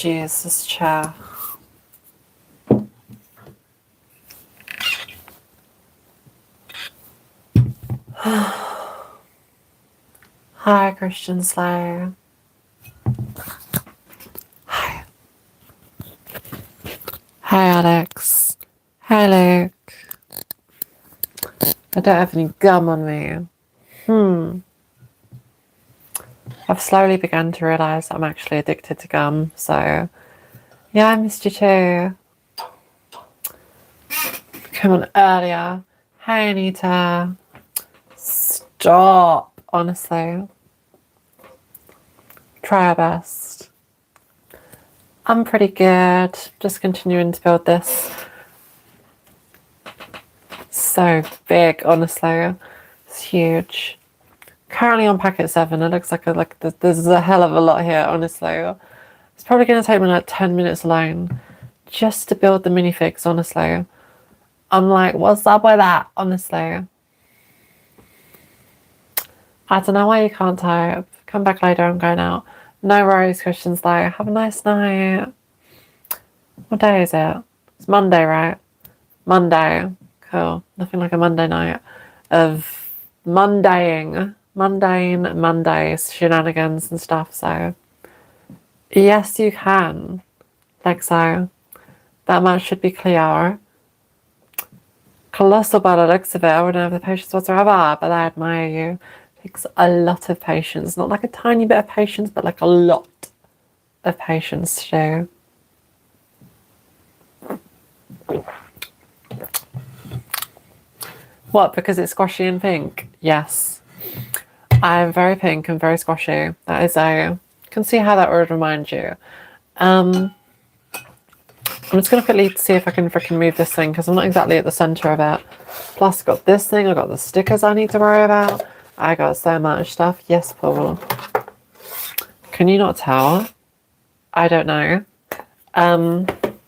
Jesus, chair. Hi, Christian Slayer. Hi. Hi, Alex. Hi, Luke. I don't have any gum on me. I've slowly begun to realise I'm actually addicted to gum, so yeah, I missed you too. Come on earlier. Hi, Anita. Stop, honestly. Try our best. I'm pretty good. Just continuing to build this. So big, honestly. It's huge. Currently on packet 7. It looks like there's a hell of a lot here, honestly. It's probably going to take me like 10 minutes alone just to build the minifigs, honestly. I'm like, what's up with that, honestly? I don't know why you can't type. Come back later, I'm going out. No worries, Christians, though. Have a nice night. What day is it? It's Monday, right? Monday. Cool. Nothing like a Monday night of mundane Mondays shenanigans and stuff. So yes, you can. Like so. That much should be clear. Colossal by the looks of it. I wouldn't have the patience whatsoever, but I admire you. It takes a lot of patience. Not like a tiny bit of patience, but like a lot of patience to do. What, because it's squashy and pink? Yes. I'm very pink and very squashy. That is a... can see how that would remind you. I'm just going to quickly see if I can freaking move this thing, because I'm not exactly at the centre of it. Plus, I've got this thing. I've got the stickers I need to worry about. I got so much stuff. Yes, Paul. Can you not tell? I don't know. I'm going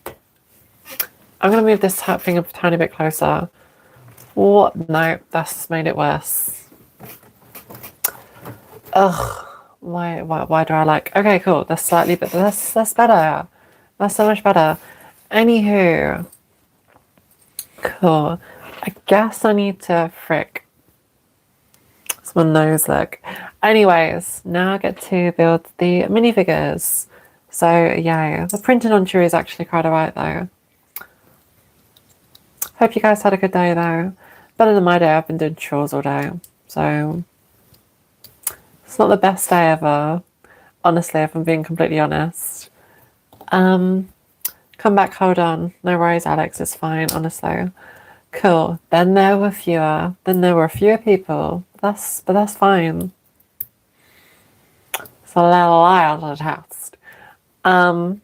to move this thing a tiny bit closer. What? No, that's made it worse. Ugh. Why do I like... okay, cool. That's slightly... but that's better. That's so much better. Anywho. Cool. I guess I need to frick. It's my nose look. Anyways, now I get to build the minifigures. So, yeah. The printing on Chewy is actually quite alright, though. Hope you guys had a good day, though. Better than my day. I've been doing chores all day. So... it's not the best day ever, honestly, if I'm being completely honest. Come back, hold on. No worries, Alex, it's fine, honestly. Cool. Then there were fewer. Then there were fewer people. But that's fine. It's a little while to test. My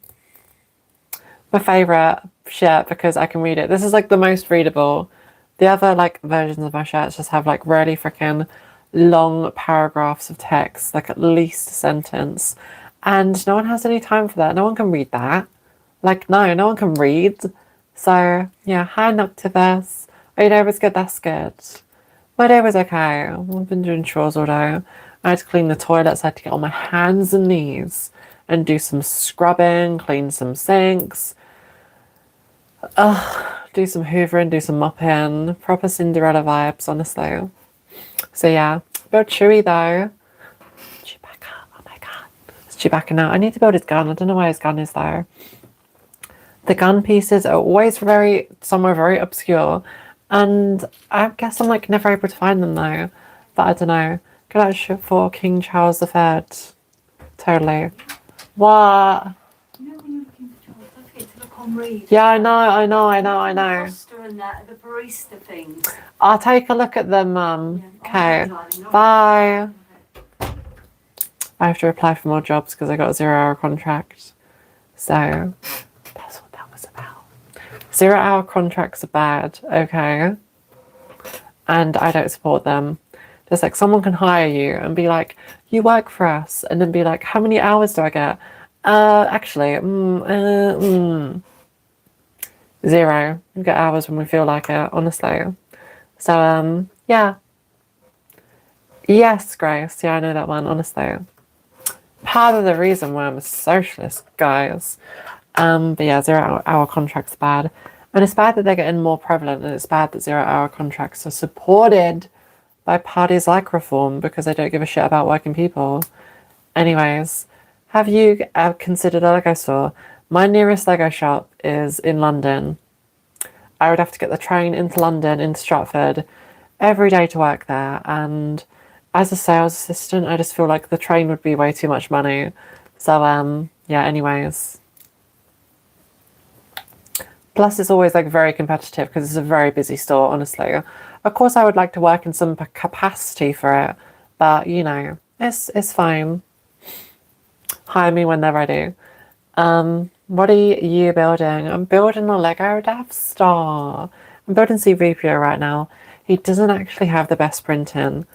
favourite shirt because I can read it. This is like the most readable. The other like versions of my shirts just have like really freaking long paragraphs of text, like at least a sentence, and no one has any time for that. No one can read that. Like, no one can read. So yeah, hi Noctivus. Oh, your day was good. That's good. My day was okay. I've been doing chores all day. I had to clean the toilets. I had to get on my hands and knees and do some scrubbing, clean some sinks, do some hoovering, do some mopping. Proper Cinderella vibes, honestly. So yeah, build Chewy though. Chewbacca, oh my god. It's Chewbacca now. I need to build his gun. I don't know why his gun is there. The gun pieces are always somewhere very obscure. And I guess I'm like never able to find them though. But I don't know. Good out for King Charles III. Totally. What? You know when you're looking for jobs, don't forget to look on Reed. Yeah, I know. The Foster and the barista things. I'll take a look at them, Mum. Yeah. Okay. Bye. I have to apply for more jobs because I got a 0-hour contract. So that's what that was about. 0-hour contracts are bad, okay? And I don't support them. Just like someone can hire you and be like, you work for us, and then be like, how many hours do I get? Actually, 0. We get hours when we feel like it, honestly. So, yeah. Yes, Grace. Yeah, I know that one, honestly. part of the reason why I'm a socialist, guys. But yeah, 0 hour contracts are bad. And it's bad that they're getting more prevalent, and it's bad that 0 hour contracts are supported by parties like Reform because they don't give a shit about working people. Anyways, have you considered a Lego store? My nearest Lego shop is in London. I would have to get the train into London, into Stratford, every day to work there. And as a sales assistant, I just feel like the train would be way too much money. So, yeah, anyways. Plus, it's always like very competitive because it's a very busy store, honestly. Of course, I would like to work in some capacity for it, but you know, it's fine. Hire me when they're ready. What are you building? I'm building a Lego Death Star. I'm building C-3PO right now. He doesn't actually have the best printing,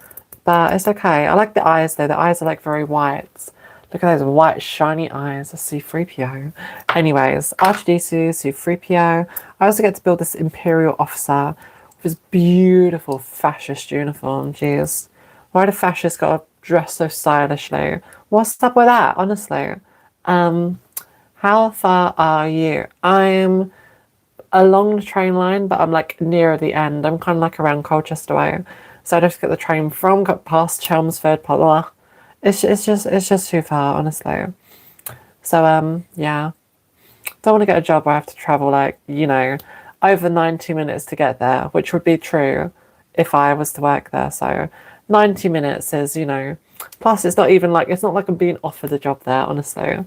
but it's okay. I like the eyes though. The eyes are like very white. Look at those white shiny eyes of C-3PO. Anyways, R2-D2, C-3PO. I also get to build this Imperial officer with his beautiful fascist uniform. Jeez. Why do fascists gotta dress so stylishly? What's up with that, honestly? How far are you? I'm along the train line, but I'm like near the end. I'm kind of like around Colchester way. So I'd have to get the train from past Chelmsford, blah. It's just too far, honestly. So yeah, don't want to get a job where I have to travel like, you know, over 90 minutes to get there, which would be true if I was to work there. So 90 minutes is, you know, plus it's not like I'm being offered a job there, honestly.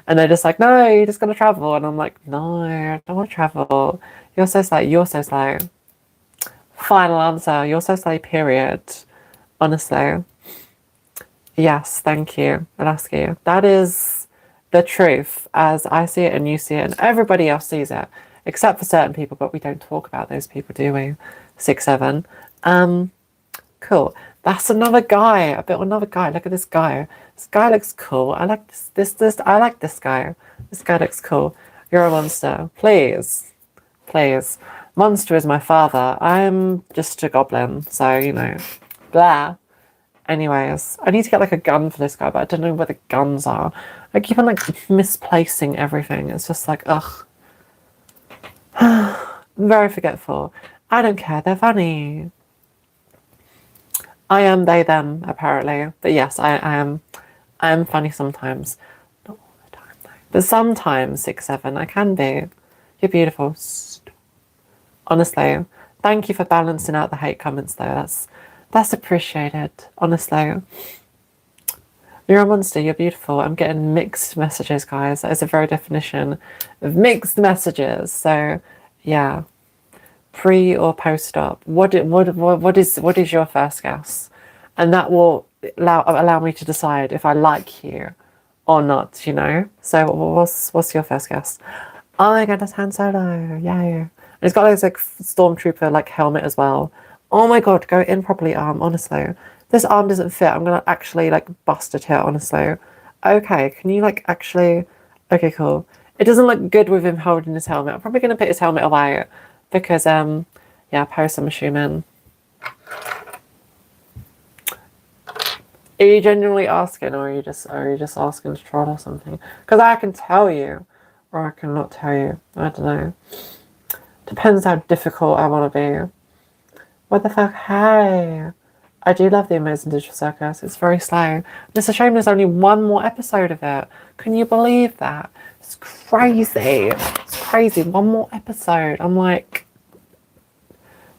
And they're just like, no, you're just gonna travel, and I'm like, no, I don't want to travel. You're so slow. You're so slow. Final answer. You're so slow. Period. Honestly. Yes, thank you. I'll ask you. That is the truth as I see it and you see it and everybody else sees it, except for certain people, but we don't talk about those people, do we? 6-7. Cool. That's another guy. I built another guy. Look at this guy. This guy looks cool. I like this. I like this guy. This guy looks cool. You're a monster. Please. Please. Monster is my father. I'm just a goblin. So, you know. Blah. Anyways, I need to get like a gun for this guy, but I don't know where the guns are. I keep on like misplacing everything. It's just like, ugh. I'm very forgetful. I don't care. They're funny. I am they, them, apparently. But yes, I am. I am funny sometimes. Not all the time, though. But sometimes, 6-7, I can be. You're beautiful. Honestly. Thank you for balancing out the hate comments, though. That's appreciated, honestly. You're a monster, you're beautiful. I'm getting mixed messages, guys. That is a very definition of mixed messages. So, yeah. Pre or post-op? What is your first guess? And that will allow me to decide if I like you or not, you know? So what's your first guess? Oh my god, that's Han Solo. Yay. And he's got this like stormtrooper like helmet as well. Oh my god, go in properly, arm, honestly. This arm doesn't fit. I'm gonna actually like bust it here, honestly. Okay, can you like actually... Okay, cool. It doesn't look good with him holding his helmet. I'm probably gonna put his helmet away because, yeah, post, I'm assuming. Are you genuinely asking, or are you just asking to troll or something? Because I can tell you, or I can not tell you. I don't know. Depends how difficult I want to be. What the fuck? Hey. I do love the Amazing Digital Circus. It's very slow. It's a shame there's only one more episode of it. Can you believe that? It's crazy. It's crazy. One more episode. I'm like,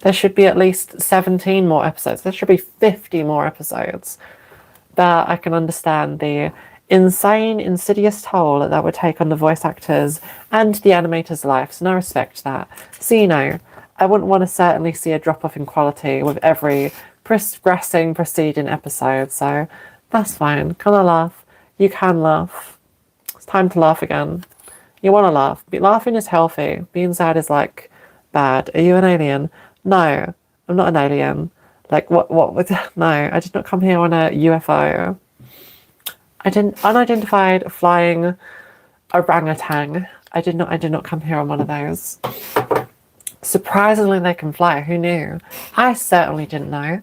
there should be at least 17 more episodes. There should be 50 more episodes. But I can understand the insane, insidious toll that would take on the voice actors and the animators' lives. And I respect that. So, you know, I wouldn't want to certainly see a drop-off in quality with every preceding episode. So that's fine. Can I laugh? You can laugh. It's time to laugh again. You want to laugh. Laughing is healthy. Being sad is like bad. Are you an alien? No, I'm not an alien. Like what no, I did not come here on a UFO. Unidentified flying orangutan. I did not come here on one of those. Surprisingly, they can fly. Who knew? I certainly didn't know.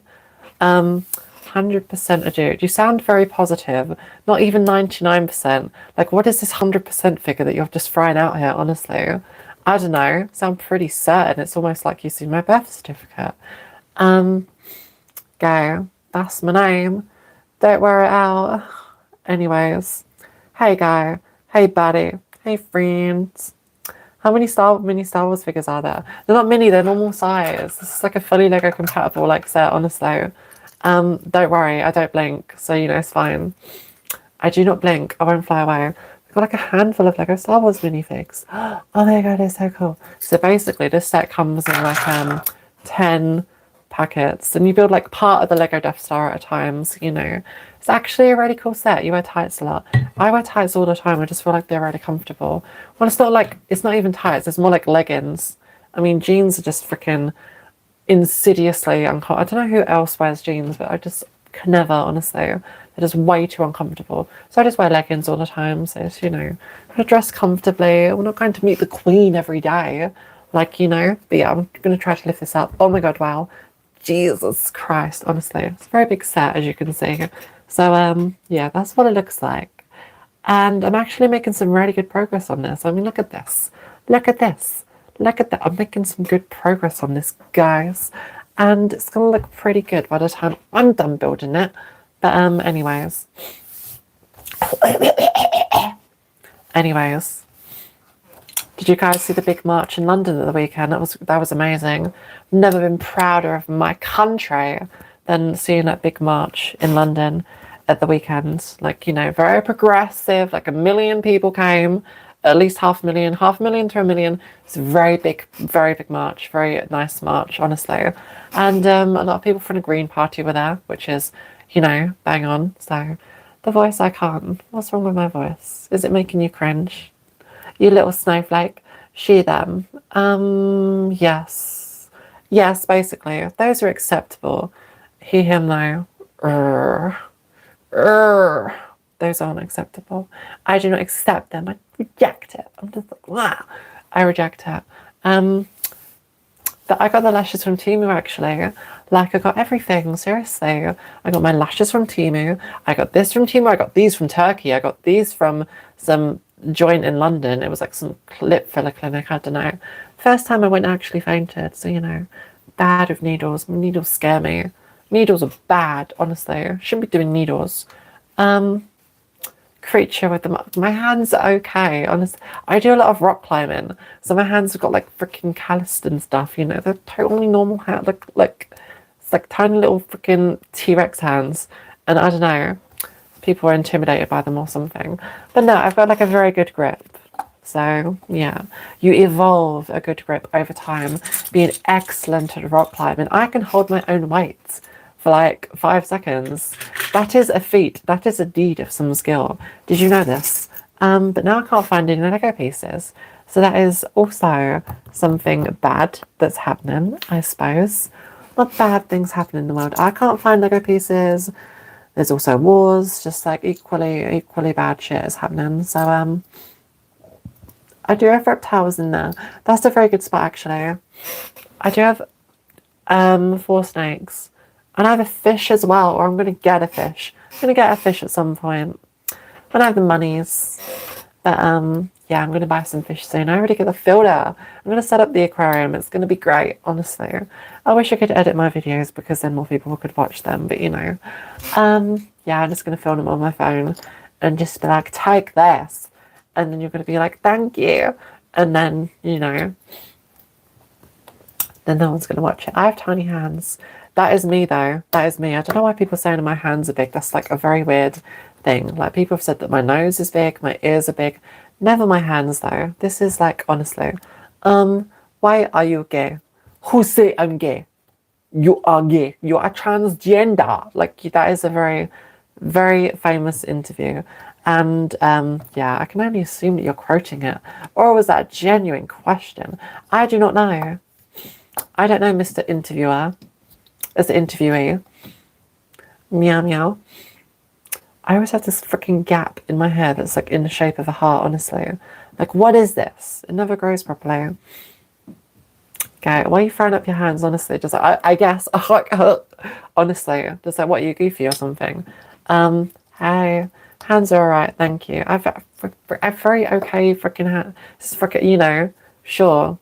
100% a dude. You sound very positive. Not even 99%. Like, what is this 100% figure that you're just throwing out here, honestly? I don't know. Sound pretty certain. It's almost like you've seen my birth certificate. Go. That's my name. Don't wear it out. Anyways. Hey, guy. Hey, buddy. Hey, friends. How many mini Star Wars figures are there? They're not mini, they're normal size. This is like a fully Lego compatible like set, honestly. Don't worry, I don't blink, so you know it's fine. I do not blink, I won't fly away. We've got like a handful of Lego Star Wars minifigs. Oh my god, they're so cool. So basically this set comes in like 10 packets, and you build like part of the Lego Death Star at a time, so you know. It's actually a really cool set. You wear tights a lot. I wear tights all the time. I just feel like they're really comfortable. Well, it's not even tights. It's more like leggings. I mean, jeans are just freaking insidiously uncomfortable. I don't know who else wears jeans, but I just can never, honestly. They're just way too uncomfortable. So I just wear leggings all the time. So it's, you know, I dress comfortably. We're not going to meet the Queen every day. Like, you know. But yeah, I'm going to try to lift this up. Oh my god, wow. Jesus Christ, honestly. It's a very big set, as you can see. So, yeah, that's what it looks like. And I'm actually making some really good progress on this. I mean, look at this. Look at this. Look at that. I'm making some good progress on this, guys. And it's going to look pretty good by the time I'm done building it. But, anyways. Anyways. Did you guys see the big march in London at the weekend? That was amazing. Never been prouder of my country than seeing that big march in London at the weekend. Like, you know, very progressive. Like 1 million people came, at least 500,000 to 1 million. It's a very big march, very nice march, honestly. And a lot of people from the Green Party were there, which is, you know, bang on. So the voice, I can't. What's wrong with my voice? Is it making you cringe? You little snowflake. She, them. Yes. Yes, basically. Those are acceptable. He, him, though. Those aren't acceptable. I do not accept them. I reject it. I'm just like, wow. I reject it. But I got the lashes from Temu, actually. Like, I got everything, seriously. I got my lashes from Temu. I got this from Temu. I got these from Turkey. I got these from some joint in London. It was like some lip filler clinic, I don't know. First time I went, I actually fainted, so you know, bad with needles. Needles scare me. Needles are bad, honestly. Shouldn't be doing needles. Creature with them. My hands are okay, honestly. I do a lot of rock climbing, so my hands have got like freaking calloused and stuff, you know. They're totally normal hands, like it's like tiny little freaking T-Rex hands, and I don't know, people are intimidated by them or something. But no, I've got like a very good grip. So yeah, you evolve a good grip over time, being excellent at rock climbing. I can hold my own weight for like 5 seconds. That is a feat. That is a deed of some skill. Did you know this? But now I can't find any Lego pieces. So that is also something bad that's happening, I suppose. Not bad things happen in the world. I can't find Lego pieces. There's also wars, just like equally bad shit is happening. So I do have reptiles in there. That's a very good spot, actually. I do have 4 snakes. And I have a fish as well, or I'm going to get a fish. I'm going to get a fish at some point. When I have the monies. But yeah, I'm going to buy some fish soon. I already get the filter. I'm going to set up the aquarium. It's going to be great, honestly. I wish I could edit my videos because then more people could watch them. But, you know. Yeah, I'm just going to film them on my phone. And just be like, take this. And then you're going to be like, thank you. And then, you know. Then no one's going to watch it. I have tiny hands. That is me, though. That is me. I don't know why people are saying my hands are big. That's like a very weird thing. Like, people have said that my nose is big, my ears are big. Never my hands, though. This is like, honestly. Why are you gay? Who say I'm gay? You are gay. You are transgender. Like, that is a very, very famous interview. And, yeah, I can only assume that you're quoting it. Or was that a genuine question? I do not know. I don't know, Mr. Interviewer. As the interviewee. Meow meow. I always have this freaking gap in my hair that's like in the shape of a heart, honestly. Like, what is this? It never grows properly. Okay, why are you throwing up your hands? Honestly, just I guess honestly, just like what, are you goofy or something? Hey, hands are alright, thank you. I've very okay freaking hands. Freaking, you know, sure.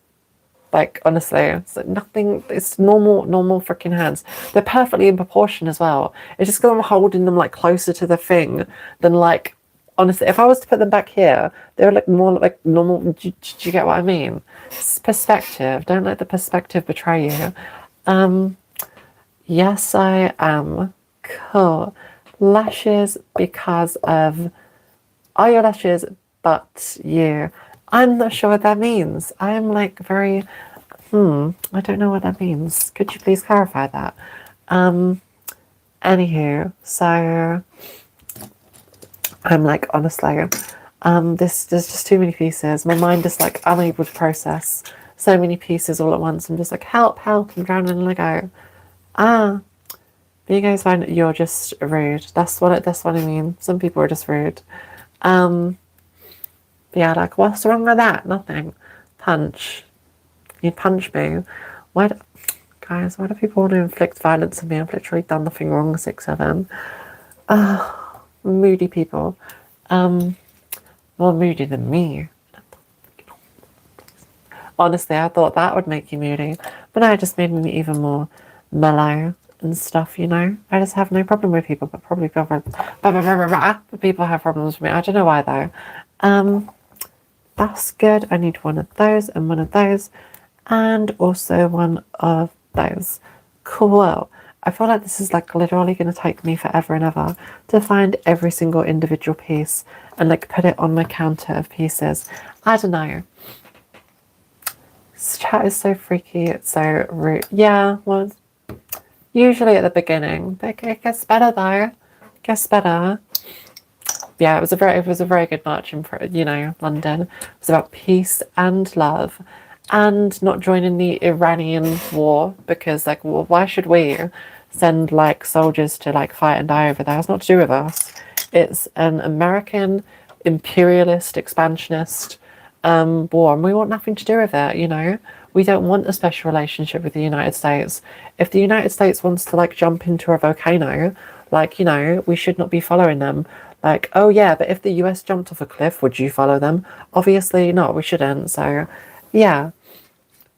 Like honestly, it's like nothing. It's normal freaking hands. They're perfectly in proportion as well. It's just because I'm holding them like closer to the thing than like. Honestly, if I was to put them back here, they would look more like normal. Do you get what I mean? It's perspective. Don't let the perspective betray you. Yes, I am. Cool. Lashes because of eyelashes, but you. I'm not sure what that means. I'm like very, I don't know what that means. Could you please clarify that? Anywho, so I'm like, honestly, there's just too many pieces. My mind is like unable to process so many pieces all at once. I'm just like, help, I'm drowning in Lego. You guys find you're just rude. That's what I mean. Some people are just rude. Yeah, like, what's wrong with that? Nothing. Punch. You'd punch me. Guys, why do people want to inflict violence on me? I've literally done nothing wrong, 6'7". Moody people. More moody than me. Honestly, I thought that would make you moody. But no, it just made me even more mellow and stuff, you know? I just have no problem with people, but probably people have problems with me. I don't know why, though. That's good. I need one of those and one of those. And also one of those. Cool. I feel like this is like literally going to take me forever and ever to find every single individual piece and like put it on my counter of pieces. I don't know. This chat is so freaky. It's so rude. Yeah, well, usually at the beginning, but it gets better though. It gets better. Yeah, it was a very good march in, you know, London. It was about peace and love, and not joining the Iranian war because, like, well, why should we send like soldiers to like fight and die over there? It's not to do with us. It's an American imperialist expansionist war, and we want nothing to do with it. You know, we don't want a special relationship with the United States. If the United States wants to like jump into a volcano, like, you know, we should not be following them. Like, oh yeah, but if the US jumped off a cliff, would you follow them? Obviously not, we shouldn't. So yeah.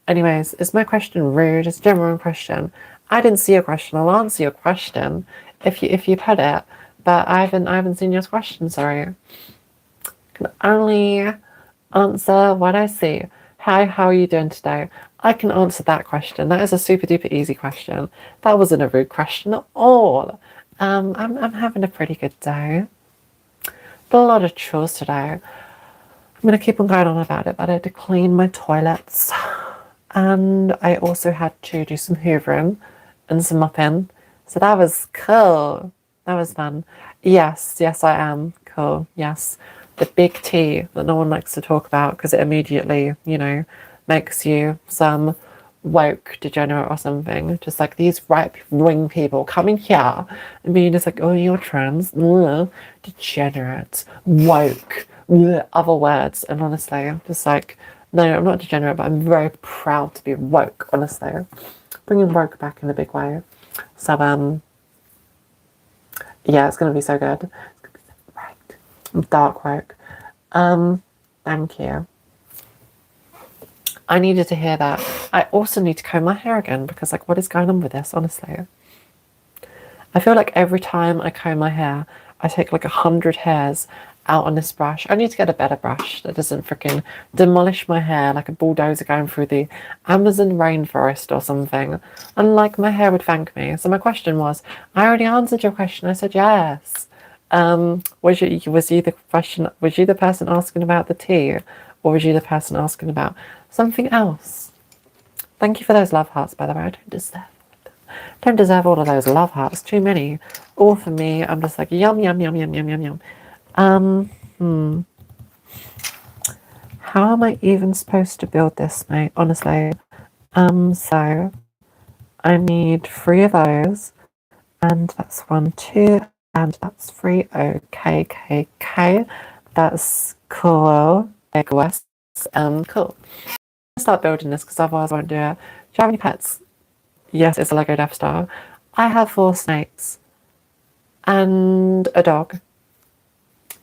Anyways, is my question rude? It's a general question. I didn't see your question. I'll answer your question if you put it, but I haven't seen your question, sorry. Can only answer what I see. Hi, how are you doing today? I can answer that question. That is a super duper easy question. That wasn't a rude question at all. I'm having a pretty good day. But a lot of chores today. I'm gonna keep on going on about it, but I had to clean my toilets. And I also had to do some hoovering and some mopping. So that was cool. That was fun. Yes, I am. Cool. Yes. The big T that no one likes to talk about because it immediately, you know, makes you some woke degenerate or something. Just like these right-wing people coming here and being just like, oh, you're trans. Ugh. Degenerate. Woke. Ugh. Other words. And honestly, I'm just like, no, I'm not degenerate, but I'm very proud to be woke, honestly. Bringing woke back in a big way. So, yeah, it's going to be so good. It's going to be so right. Dark woke. Thank you. I needed to hear that. I also need to comb my hair again because, like, what is going on with this, honestly? I feel like every time I comb my hair, I take like 100 hairs out on this brush. I need to get a better brush that doesn't freaking demolish my hair like a bulldozer going through the Amazon rainforest or something. And like my hair would thank me. So my question was, I already answered your question. I said yes. Was you the person asking about the tea, or was you the person asking about something else? Thank you for those love hearts, by the way. I don't deserve all of those love hearts. Too many. All for me. I'm just like yum yum yum yum yum yum yum. How am I even supposed to build this, mate? Honestly. So I need 3 of those, and that's 1, 2, and that's 3. Okay. That's cool. Egg West. Cool. I'll start building this because otherwise I won't do it. you have any pets? Yes, it's a Lego Death Star. I have 4 snakes and a dog.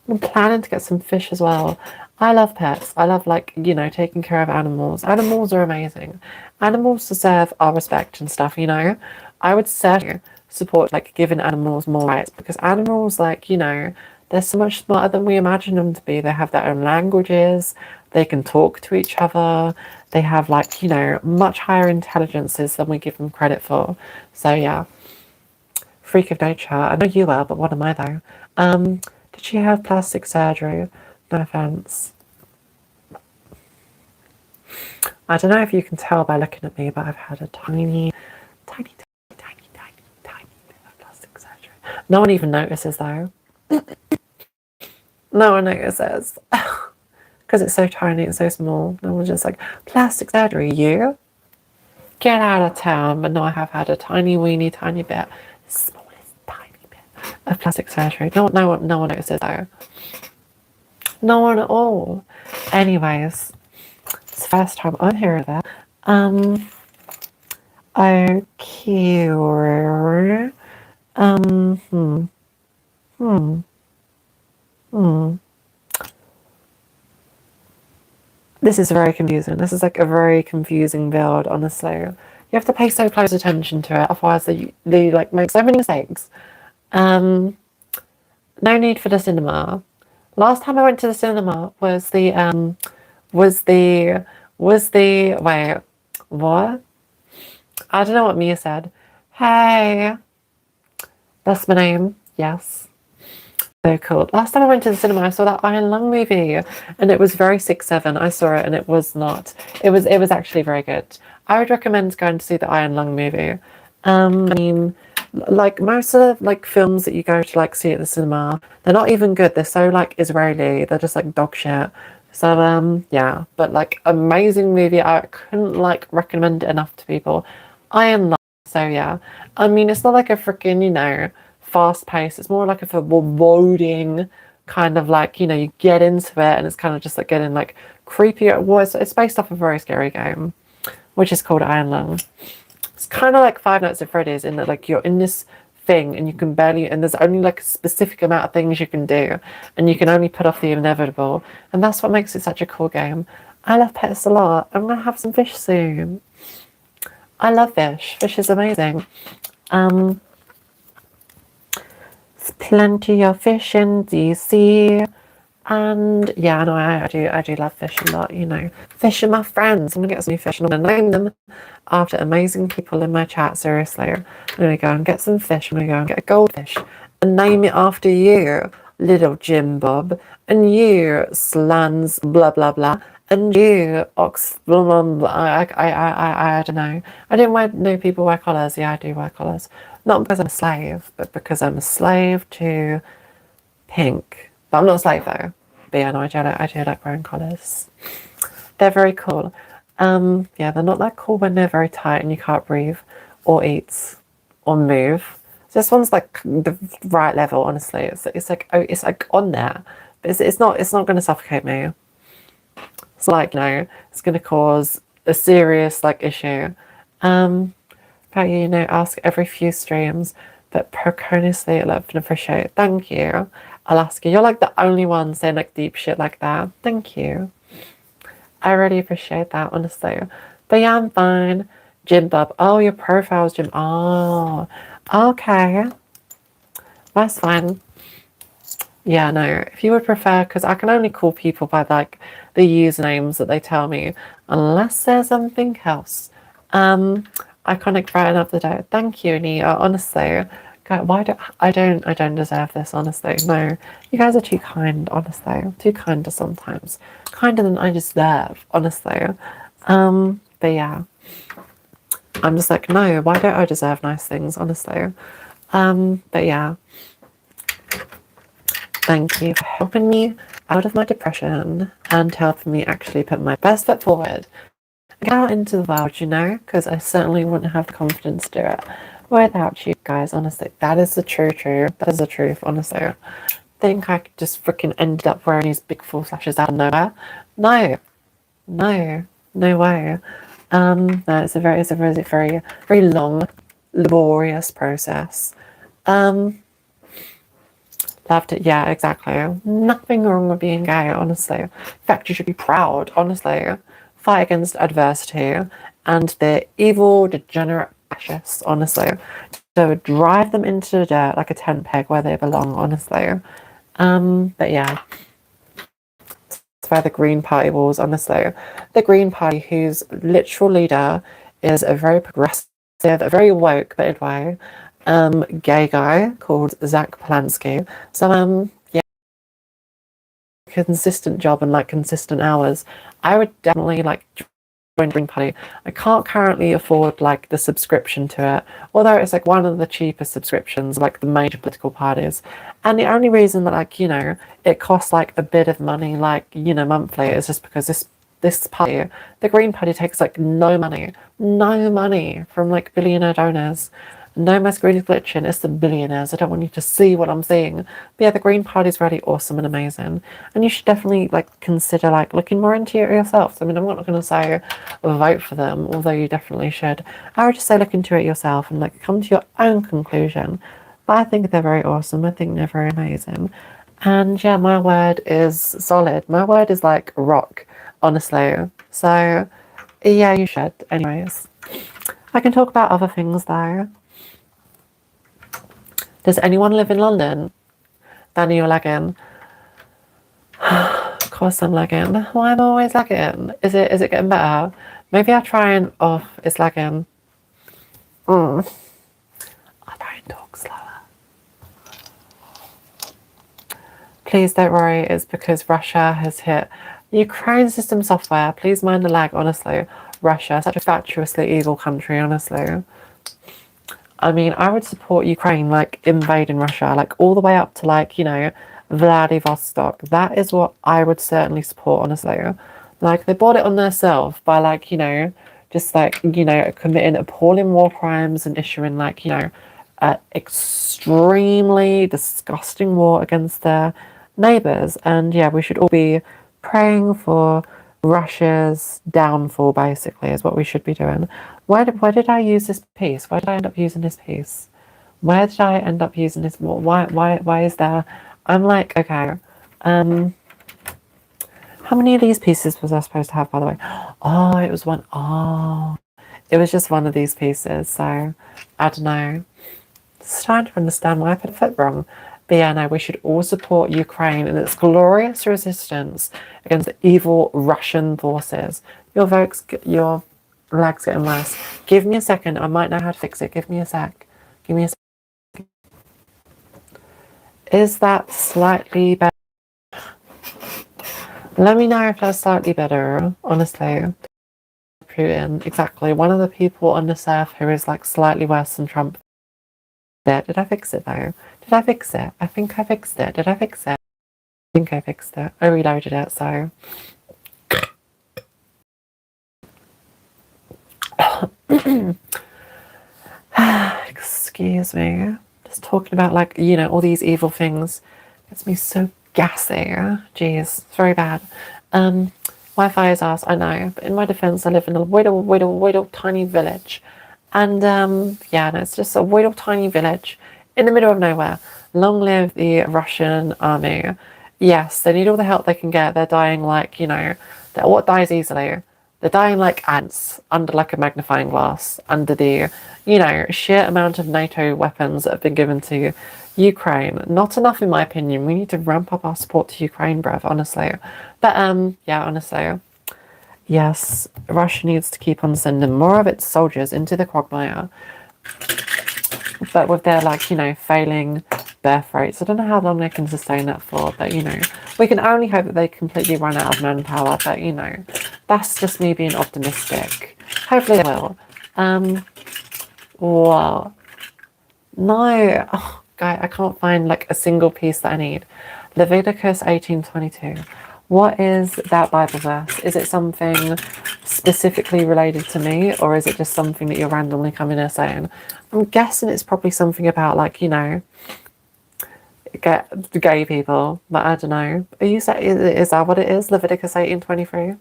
I'm planning to get some fish as well. I love pets. I love, like, you know, taking care of animals. Animals are amazing. Animals deserve our respect and stuff, you know. I would certainly support, like, giving animals more rights, because animals, like, you know, they're so much smarter than we imagine them to be. They have their own languages. They can talk to each other. They have, like, you know, much higher intelligences than we give them credit for. So, yeah. Freak of nature. I know you are, but what am I, though? Did she have plastic surgery? No offense. I don't know if you can tell by looking at me, but I've had a tiny bit of plastic surgery. No one even notices, though. No one notices. Because it's so tiny and so small. No one's just like, plastic surgery, you? Get out of town. But no, I have had a tiny bit, smallest tiny bit of plastic surgery. No one notices, though. No one at all. Anyways, it's the first time I'm hearing that. Okay. This is very confusing. This is like a very confusing build, honestly. You have to pay so close attention to it, otherwise they like make so many mistakes. No need for the cinema. Last time I went to the cinema was the wait, what? I don't know what Mia said. Hey, that's my name. Yes. So cool. Last time I went to the cinema, I saw that Iron Lung movie, and it was very 6-7. I saw it, and it was not. It was actually very good. I would recommend going to see the Iron Lung movie. I mean, like most of like films that you go to like see at the cinema, they're not even good. They're so like Israeli. They're just like dog shit. So yeah, but like amazing movie. I couldn't like recommend it enough to people. Iron Lung. So yeah, I mean, it's not like a freaking, you know, fast pace. It's more like a rewarding kind of like, you know, you get into it and it's kind of just like getting like creepy. Well, it's based off a very scary game, which is called Iron Lung. It's kind of like Five Nights at Freddy's in that like you're in this thing and you can barely, and there's only like a specific amount of things you can do and you can only put off the inevitable, and that's what makes it such a cool game. I love pets a lot. I'm gonna have some fish soon. I love fish. Fish is amazing. Plenty of fish in DC, and yeah, no, I do love fish a lot. You know, fish are my friends. I'm gonna get some new fish and I'm gonna name them after amazing people in my chat. Seriously, I'm gonna go and get some fish. I'm gonna go and get a goldfish and name it after you, little Jim Bob, and you, Slans, blah blah blah, and you, Ox, blah blah blah. I don't know. I don't know people wear collars. Yeah, I do wear collars. Not because I'm a slave, but because I'm a slave to pink. But I'm not a slave though. But yeah, no, I do like wearing collars. They're very cool. Yeah, they're not that cool when they're very tight and you can't breathe or eat or move. So this one's like the right level, honestly. It's like on there, but it's not going to suffocate me. It's like, you know, it's going to cause a serious like issue. You know, ask every few streams, but precariously love and appreciate. Thank you, Alaska. You're like the only one saying like deep shit like that. Thank you. I really appreciate that, honestly. But yeah, I'm fine. Jim Bob. Oh, your profile's Jim. Oh, okay. That's fine. Yeah, no, if you would prefer, because I can only call people by like the usernames that they tell me, unless there's something else. Iconic brighten up the day. Thank you, Nia. Honestly, God, why do I don't deserve this? Honestly, no. You guys are too kind. Honestly, too kind sometimes, kinder than I deserve. Honestly, but yeah, I'm just like, no. Why don't I deserve nice things? Honestly, but yeah. Thank you for helping me out of my depression and helping me actually put my best foot forward. Get out into the world, you know, because I certainly wouldn't have the confidence to do it without you guys, honestly. That is the truth. That is the truth, honestly. I think I just freaking ended up wearing these big full slashes out of nowhere. No way. No, it's a very long, laborious process. Loved it. Yeah, exactly. Nothing wrong with being gay, honestly. In fact, you should be proud, honestly. Fight against adversity and the evil, degenerate fascists, honestly. So drive them into the dirt like a tent peg where they belong, honestly. But yeah, that's where the Green Party was, honestly. The Green Party, whose literal leader is a very progressive, a very woke, but anyway, gay guy called Zach Polanski. So, yeah, consistent job and like consistent hours. I would definitely like join Green Party. I can't currently afford like the subscription to it, although it's like one of the cheapest subscriptions, like the major political parties. And the only reason that like, you know, it costs like a bit of money, like, you know, monthly is just because this party, the Green Party, takes like no money from like billionaire donors. No, my screen is glitching. It's the billionaires. I don't want you to see what I'm seeing. But yeah, the Green Party is really awesome and amazing. And you should definitely like consider like looking more into it yourself. I mean, I'm not going to say vote for them, although you definitely should. I would just say look into it yourself and like come to your own conclusion. But I think they're very awesome. I think they're very amazing. And yeah, my word is solid. My word is like rock, honestly. So yeah, you should. Anyways, I can talk about other things though. Does anyone live in London? Danny, you're lagging. Of course I'm lagging. Why am I always lagging? Is it getting better? Maybe I'll try and it's lagging. I'll try and talk slower. Please don't worry, it's because Russia has hit Ukraine system software. Please mind the lag, honestly. Russia, such a fatuously evil country, honestly. I mean, I would support Ukraine, like, invading Russia, like, all the way up to, like, you know, Vladivostok. That is what I would certainly support, honestly. Like, they bought it on themselves by, like, you know, just, like, you know, committing appalling war crimes and issuing, like, you know, extremely disgusting war against their neighbours. And, yeah, we should all be praying for Russia's downfall, basically, is what we should be doing. Why did I use this piece? Why did I end up using this piece? Where did I end up using this? Why is there? I'm like, okay, how many of these pieces was I supposed to have, by the way? Oh, it was one. Oh, it was just one of these pieces. So, I don't know. It's trying to understand why I put it wrong. But yeah, no, we should all support Ukraine in its glorious resistance against the evil Russian forces. Your lag's getting worse. Give me a second. I might know how to fix it. Give me a sec. Give me a sec. Is that slightly better? Let me know if that's slightly better, honestly. Putin, exactly. One of the people on this earth who is like slightly worse than Trump. There. Did I fix it though? Did I fix it? I think I fixed it. Did I fix it? I think I fixed it. I reloaded it, so. Excuse me. Just talking about, like, you know, all these evil things gets me so gassy. Jeez, it's very bad. Wi-Fi is ass, I know, but in my defense, I live in a little tiny village. And, yeah, no, it's just a little tiny village in the middle of nowhere. Long live the Russian army. Yes, they need all the help they can get. They're dying like, you know, what dies easily? They're dying like ants under like a magnifying glass, under the, you know, sheer amount of NATO weapons that have been given to Ukraine. Not enough, in my opinion. We need to ramp up our support to Ukraine, bruv, honestly. But, yeah, honestly. Yes, Russia needs to keep on sending more of its soldiers into the quagmire. But with their, like, you know, failing birth rates, I don't know how long they can sustain that for, but, you know, we can only hope that they completely run out of manpower, but, you know, that's just me being optimistic. Hopefully they will. Wow. No. Oh, guy, I can't find, like, a single piece that I need. Leviticus 18:22. What is that Bible verse? Is it something specifically related to me, or is it just something that you're randomly coming here saying? I'm guessing it's probably something about, like, you know, gay people, but I don't know. Are you saying, is that what it is? Leviticus 18:23?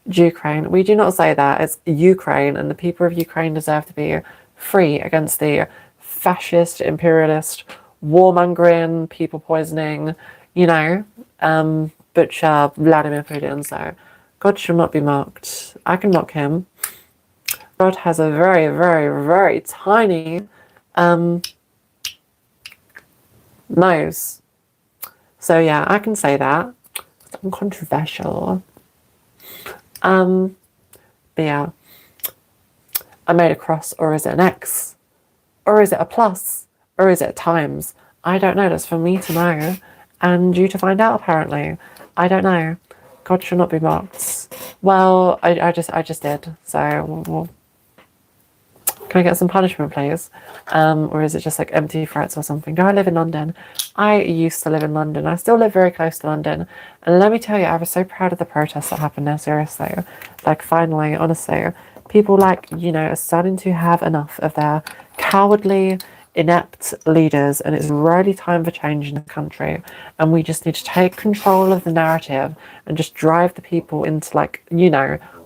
Ukraine. We do not say that. It's Ukraine, and the people of Ukraine deserve to be free against the fascist, imperialist, warmongering, people poisoning, butcher Vladimir Putin. So God should not be mocked. I can mock him. God has a very, very, very tiny nose. So yeah, I can say that. I'm controversial. But yeah, I made a cross, or is it an X? Or is it a plus? Or is it a times? I don't know. That's for me to know. And you to find out, apparently. I don't know. God should not be mocked. Well, I just did. So, can I get some punishment, please? Or is it just like empty threats or something? Do I live in London? I used to live in London. I still live very close to London. And let me tell you, I was so proud of the protests that happened there, seriously. Like, finally, honestly, people are starting to have enough of their cowardly, inept leaders, and it's really time for change in the country. And we just need to take control of the narrative and just drive the people into,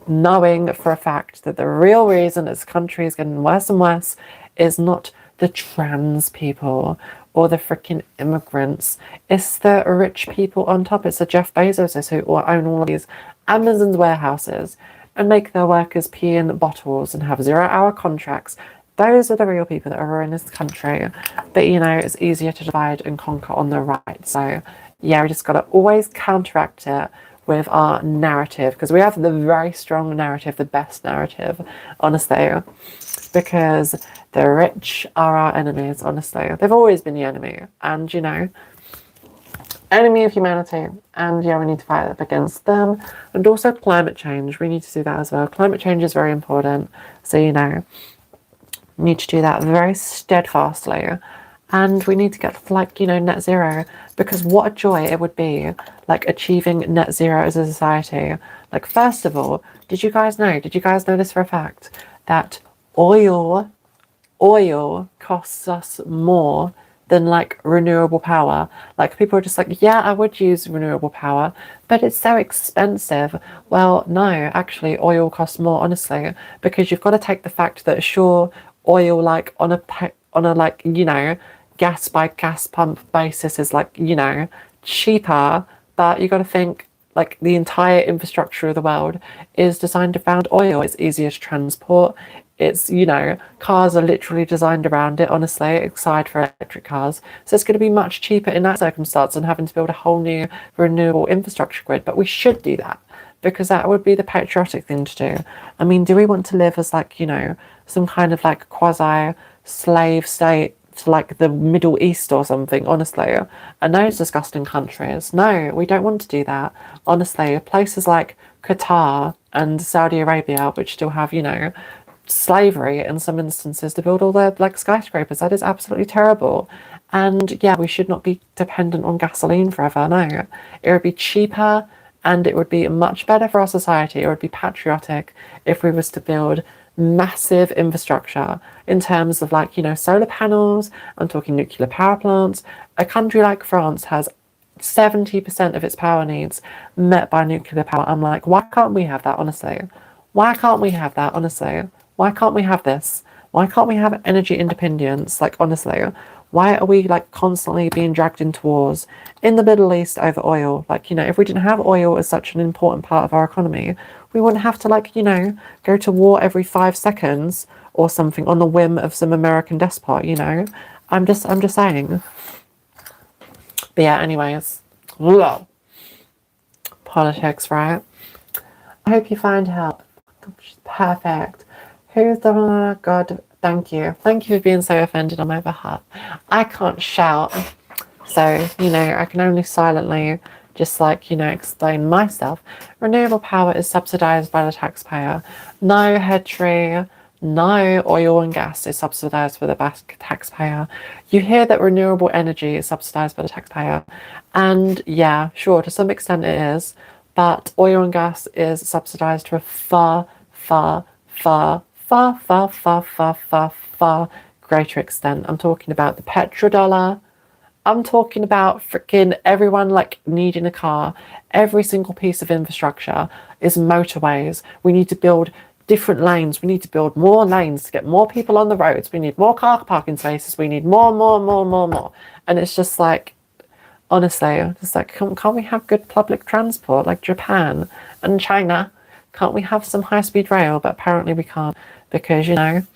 knowing for a fact that the real reason this country is getting worse and worse is not the trans people or the freaking immigrants. It's the rich people on top. It's the Jeff Bezoses who own all of these Amazon's warehouses and make their workers pee in bottles and have 0-hour contracts. Those are the real people that are ruining this country. But, it's easier to divide and conquer on the right. So, yeah, we just got to always counteract it with our narrative, because we have the very strong narrative, the best narrative, honestly, because the rich are our enemies, honestly. They've always been the enemy, and, enemy of humanity, and yeah, we need to fight up against them. And also climate change, we need to do that as well. Climate change is very important, so, we need to do that very steadfastly. And we need to get net zero, because what a joy it would be, achieving net zero as a society. First of all, did you guys know this for a fact, that oil costs us more than renewable power? People are just yeah, I would use renewable power, but it's so expensive. Well, no, actually oil costs more, honestly, because you've got to take the fact that sure, oil on a gas by gas pump basis is cheaper, but you got to think the entire infrastructure of the world is designed around oil. It's easier to transport. It's cars are literally designed around it, honestly, aside for electric cars. So it's going to be much cheaper in that circumstance than having to build a whole new renewable infrastructure grid. But we should do that, because that would be the patriotic thing to do. I mean, do we want to live as some kind of quasi slave state to the Middle East or something, honestly? And those disgusting countries. No, we don't want to do that. Honestly, places like Qatar and Saudi Arabia, which still have, slavery in some instances to build all their skyscrapers, that is absolutely terrible. And yeah, we should not be dependent on gasoline forever. No, it would be cheaper and it would be much better for our society. It would be patriotic if we was to build massive infrastructure in terms of solar panels. I'm talking nuclear power plants. A country like France has 70% of its power needs met by nuclear power. I'm why can't we have that, honestly? Why can't we have that, honestly? Why can't we have this? Why can't we have energy independence? Honestly, why are we constantly being dragged into wars in the Middle East over oil? If we didn't have oil as such an important part of our economy, we wouldn't have to go to war every 5 seconds or something on the whim of some American despot. I'm just saying. But yeah, anyways, whoa. Politics, right? I hope you find help. She's perfect. Who's the God? Thank you for being so offended on my behalf. I can't shout, so I can only silently just explain myself. Renewable power is subsidized by the taxpayer. No head tree, no oil and gas is subsidized by the taxpayer. You hear that renewable energy is subsidized by the taxpayer, and yeah, sure, to some extent it is, but oil and gas is subsidized to a far greater extent. I'm talking about the petrodollar. I'm talking about freaking everyone like needing a car. Every single piece of infrastructure is motorways. We need to build different lanes. We need to build more lanes to get more people on the roads. We need more car parking spaces. We need more. And it's just like, honestly, it's like, can't we have good public transport like Japan and China? Can't we have some high-speed rail? But apparently we can't because, you know,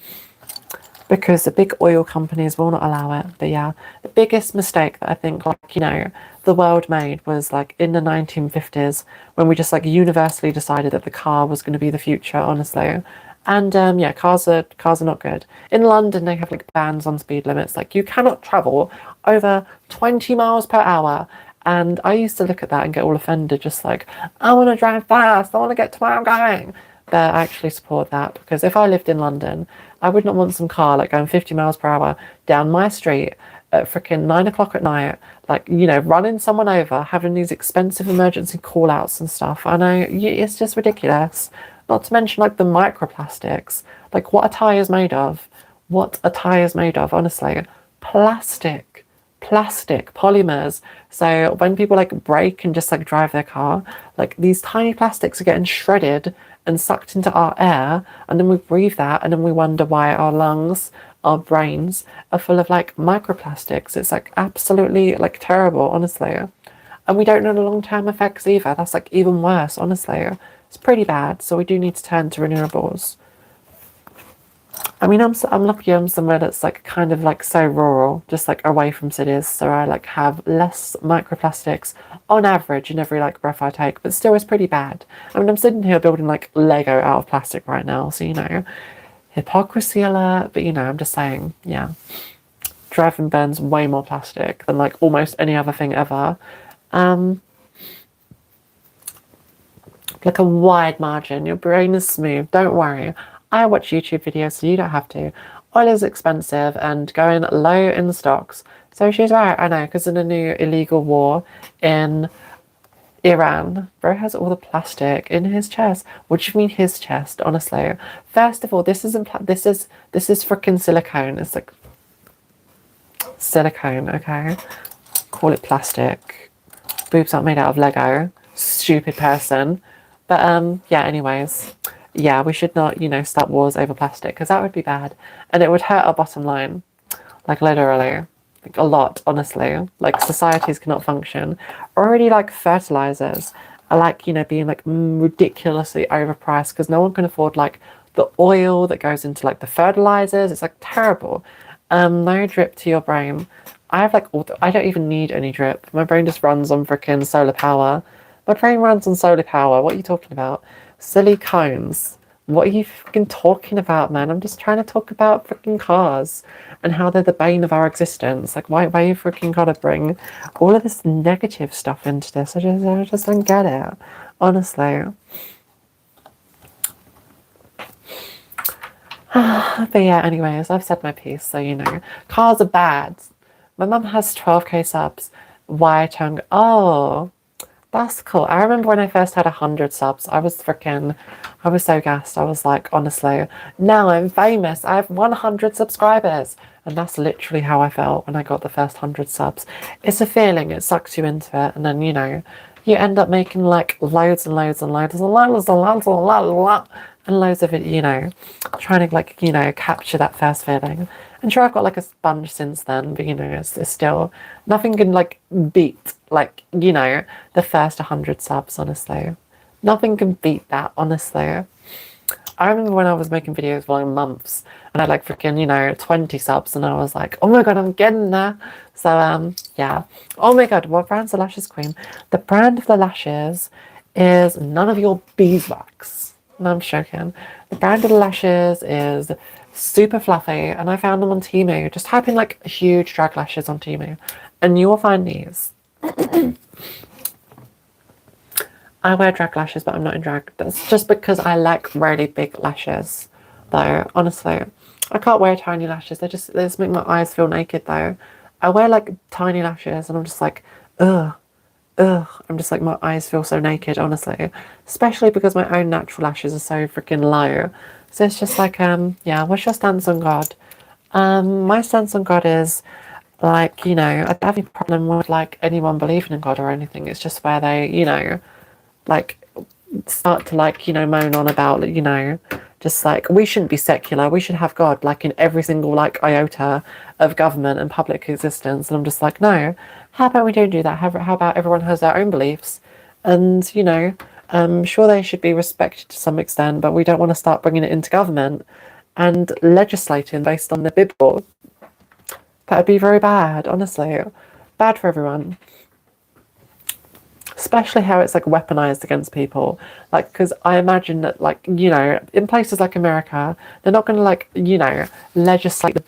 because the big oil companies will not allow it. But yeah, the biggest mistake that I think, like, you know, the world made was like in the 1950s when we just like universally decided that the car was going to be the future, honestly. And yeah, cars are not good. In London, they have like bans on speed limits. Like you cannot travel over 20 miles per hour. And I used to look at that and get all offended, just like, I want to drive fast. I want to get to where I'm going. But I actually support that because if I lived in London, I would not want some car like going 50 miles per hour down my street at freaking 9 o'clock at night, like, you know, running someone over, having these expensive emergency call outs and stuff. I know it's just ridiculous. Not to mention like the microplastics, like what a tyre is made of. What a tyre is made of, honestly. Plastic, polymers. So when people like brake and just like drive their car, like these tiny plastics are getting shredded and sucked into our air, and then we breathe that, and then we wonder why our lungs, our brains are full of like microplastics. It's like absolutely like terrible, honestly. And we don't know the long-term effects either. That's like even worse, honestly. It's pretty bad. So we do need to turn to renewables. I mean, I'm lucky I'm somewhere that's like kind of like so rural, just like away from cities. So I like have less microplastics on average in every like breath I take, but still it's pretty bad. I mean, I'm sitting here building like Lego out of plastic right now. So, you know, hypocrisy alert, but you know, I'm just saying, yeah, driving burns way more plastic than like almost any other thing ever. Like a wide margin. Your brain is smooth. Don't worry. I watch YouTube videos, so you don't have to. Oil is expensive and going low in the stocks. So she's right, I know, because in a new illegal war in Iran, bro has all the plastic in his chest. What do you mean his chest? Honestly, first of all, this is freaking silicone. It's like silicone, okay? Call it plastic. Boobs aren't made out of Lego. Stupid person. But yeah, anyways, yeah, we should not, you know, start wars over plastic because that would be bad and it would hurt our bottom line, like literally, like a lot, honestly. Like societies cannot function. Already, like fertilizers are like, you know, being like ridiculously overpriced because no one can afford like the oil that goes into like the fertilizers. It's like terrible. No drip to your brain. I have like I don't even need any drip. My brain just runs on freaking solar power. My brain runs on solar power. What are you talking about? Silly cones. What are you freaking talking about, man? I'm just trying to talk about freaking cars and how they're the bane of our existence. Like, why you freaking gotta bring all of this negative stuff into this? I just don't get it. Honestly. But yeah, anyways, I've said my piece, so you know. Cars are bad. My mum has 12k subs. Why tongue? Oh. That's cool. I remember when I first had 100 subs, I was so gassed. I was like, honestly, now I'm famous. I have 100 subscribers. And that's literally how I felt when I got the first 100 subs. It's a feeling. It sucks you into it. And then, you know, you end up making like loads and loads of it, you know, trying to like, you know, capture that first feeling. And sure, I've got like a sponge since then, but you know, it's still, nothing can like beat like, you know, the first 100 subs, honestly. Nothing can beat that, honestly. I remember when I was making videos for like months and I had like freaking, you know, 20 subs and I was like, oh my god, I'm getting there. So yeah. Oh my god, what brand's the lashes queen? The brand of the lashes is none of your beeswax. No, I'm joking. The brand of the lashes is super fluffy and I found them on Temu. Just type in like huge drag lashes on Temu and you will find these. I wear drag lashes, but I'm not in drag. That's just because I like really big lashes, though. Honestly, I can't wear tiny lashes. They just make my eyes feel naked, though. I wear like tiny lashes, and I'm just like, ugh. I'm just like, my eyes feel so naked, honestly. Especially because my own natural lashes are so freaking low. So it's just like, yeah. What's your stance on God? My stance on God is, Like, you know, I don't have any problem with like anyone believing in God or anything. It's just where they, you know, like start to like, you know, moan on about, you know, just like we shouldn't be secular, we should have God like in every single like iota of government and public existence. And I'm just like, no, how about we don't do that? How about everyone has their own beliefs? And, you know, sure they should be respected to some extent, but we don't want to start bringing it into government and legislating based on the Bible. That would be very bad, honestly. Bad for everyone. Especially how it's like weaponized against people. Like, because I imagine that, like, you know, in places like America, they're not going to, like, you know, legislate the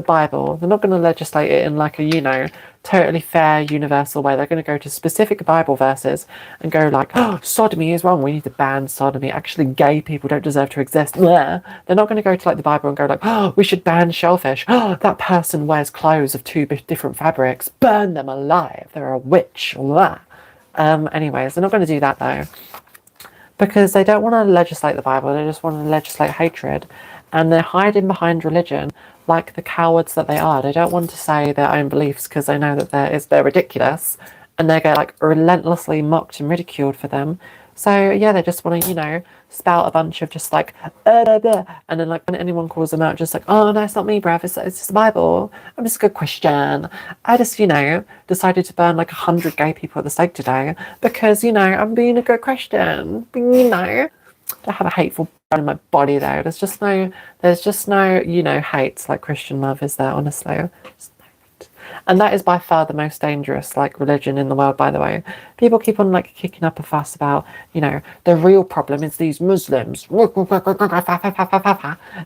Bible. They're not going to legislate it in, like, a, you know, totally fair, universal way. They're going to go to specific Bible verses and go, like, oh, sodomy is wrong. We need to ban sodomy. Actually, gay people don't deserve to exist. Bleh. They're not going to go to, like, the Bible and go, like, oh, we should ban shellfish. Oh, that person wears clothes of two different fabrics. Burn them alive. They're a witch. Blah. Anyways, they're not going to do that though, because they don't want to legislate the Bible. They just want to legislate hatred, and they're hiding behind religion like the cowards that they are. They don't want to say their own beliefs because they know that they're ridiculous, and they get like relentlessly mocked and ridiculed for them. So yeah, they just want to, you know, spout a bunch of just like, blah, blah. And then like when anyone calls them out, just like, oh no, it's not me, bruv, it's just the Bible. I'm just a good Christian. I just, you know, decided to burn like 100 gay people at the stake today because, you know, I'm being a good Christian. You know, I have a hateful burn in my body though. There's just no, you know, hate like Christian love, is there? Honestly. And that is by far the most dangerous like religion in the world, by the way. People keep on like kicking up a fuss about, you know, the real problem is these Muslims.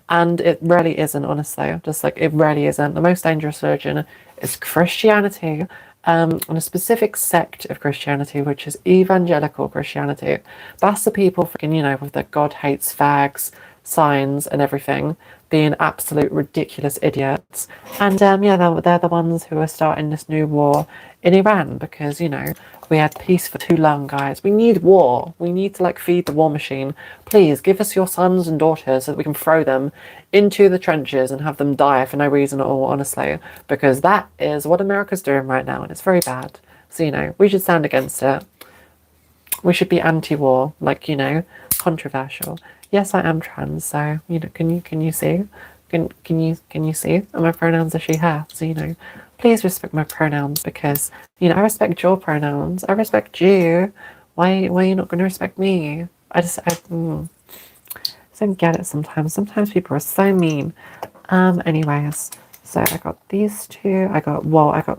And it really isn't, honestly. Just like it really isn't. The most dangerous religion is Christianity. And a specific sect of Christianity, which is evangelical Christianity. That's the people freaking, you know, with the God hates fags signs and everything, being absolute ridiculous idiots. And yeah, they're the ones who are starting this new war in Iran because, you know, we had peace for too long, guys. We need war. We need to like feed the war machine. Please give us your sons and daughters so that we can throw them into the trenches and have them die for no reason at all, honestly, because that is what America's doing right now and it's very bad. So, you know, we should stand against it. We should be anti-war, like, you know, controversial. Yes, I am trans, so, you know, can you see? Can you see? And my pronouns are she, her, so, you know, please respect my pronouns because, you know, I respect your pronouns. I respect you. Why are you not going to respect me? I don't get it sometimes. Sometimes people are so mean. Anyways, so I got these two. I got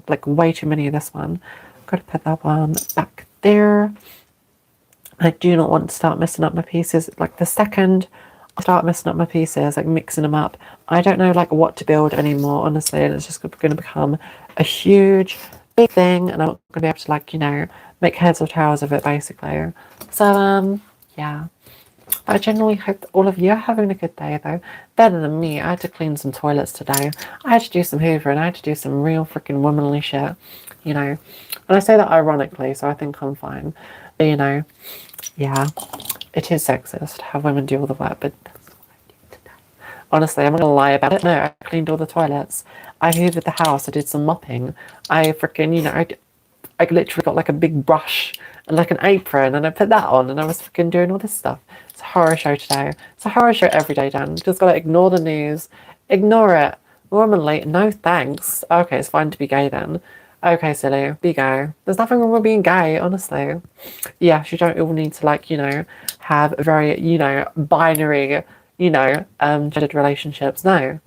like way too many of this one. Got to put that one back there. I do not want to start messing up my pieces. Like the second I start messing up my pieces, like mixing them up, I don't know like what to build anymore, honestly, and it's just going to become a huge, big thing, and I'm not going to be able to like, you know, make heads or tails of it, basically. So, yeah. I generally hope that all of you are having a good day, though. Better than me. I had to clean some toilets today. I had to do some hoovering. I had to do some real freaking womanly shit, you know. And I say that ironically, so I think I'm fine. But, you know, yeah, it is sexist to have women do all the work, but that's what I do today. Honestly, I'm not going to lie about it. No, I cleaned all the toilets. I hoovered the house. I did some mopping. I freaking, you know, I literally got like a big brush and like an apron and I put that on and I was freaking doing all this stuff. It's a horror show today. It's a horror show every day, Dan. Just gotta ignore the news. Ignore it. Womanly, no thanks. Okay, it's fine to be gay then. Okay, silly, be gay. There's nothing wrong with being gay, honestly. Yes, you don't all need to like, you know, have very, you know, binary, you know, gendered relationships. No.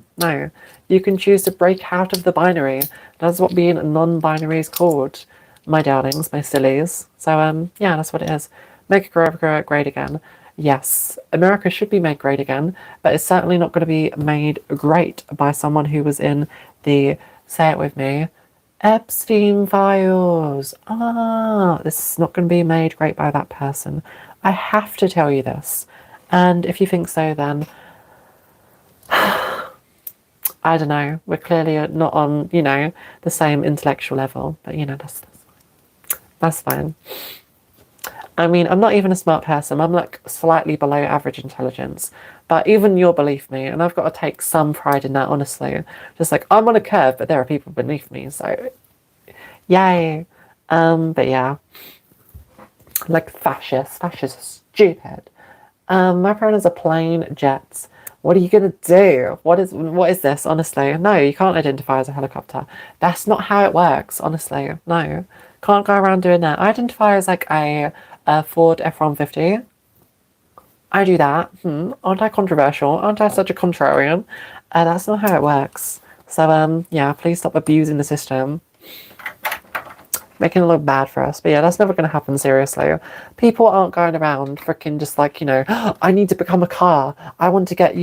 You can choose to break out of the binary. That's what being non-binary is called, my darlings, my sillies. So, yeah, that's what it is. Make America great again. Yes, America should be made great again, but it's certainly not going to be made great by someone who was in the, say it with me, Epstein files. This is not going to be made great by that person. I have to tell you this. And if you think so, then I don't know. We're clearly not on, you know, the same intellectual level. But, you know, that's fine. I mean, I'm not even a smart person. I'm like slightly below average intelligence. But even you'll believe me, and I've got to take some pride in that, honestly. Just like, I'm on a curve, but there are people beneath me, so yay. But yeah, like fascists are stupid. My pronouns are plain jets. What are you gonna do? What is this? Honestly, no, you can't identify as a helicopter. That's not how it works. Honestly, no, can't go around doing that. I identify as like a Ford F-150. I do that. Aren't I controversial? Aren't I such a contrarian? That's not how it works. So yeah, please stop abusing the system. Making it look bad for us. But yeah, that's never going to happen, seriously. People aren't going around freaking just like, I need to become a car. I want to get,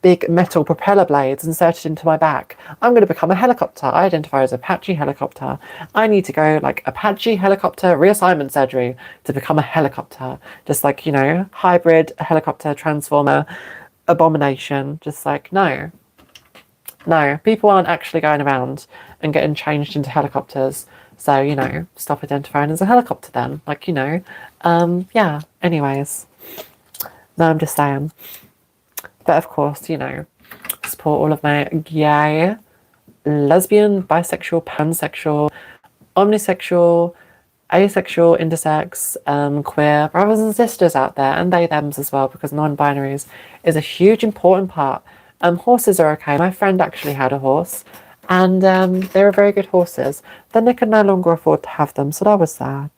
big metal propeller blades inserted into my back. I'm going to become a helicopter. I identify as Apache helicopter. I need to go like Apache helicopter reassignment surgery to become a helicopter. Just like, hybrid helicopter transformer abomination. Just like, no. No, people aren't actually going around and getting changed into helicopters. So, stop identifying as a helicopter then. Like, yeah, anyways. No, I'm just saying. But of course, support all of my gay, lesbian, bisexual, pansexual, omnisexual, asexual, intersex, queer brothers and sisters out there, and they, thems as well, because non-binaries is a huge, important part. Horses are okay. My friend actually had a horse, and they were very good horses. Then they could no longer afford to have them, so that was sad.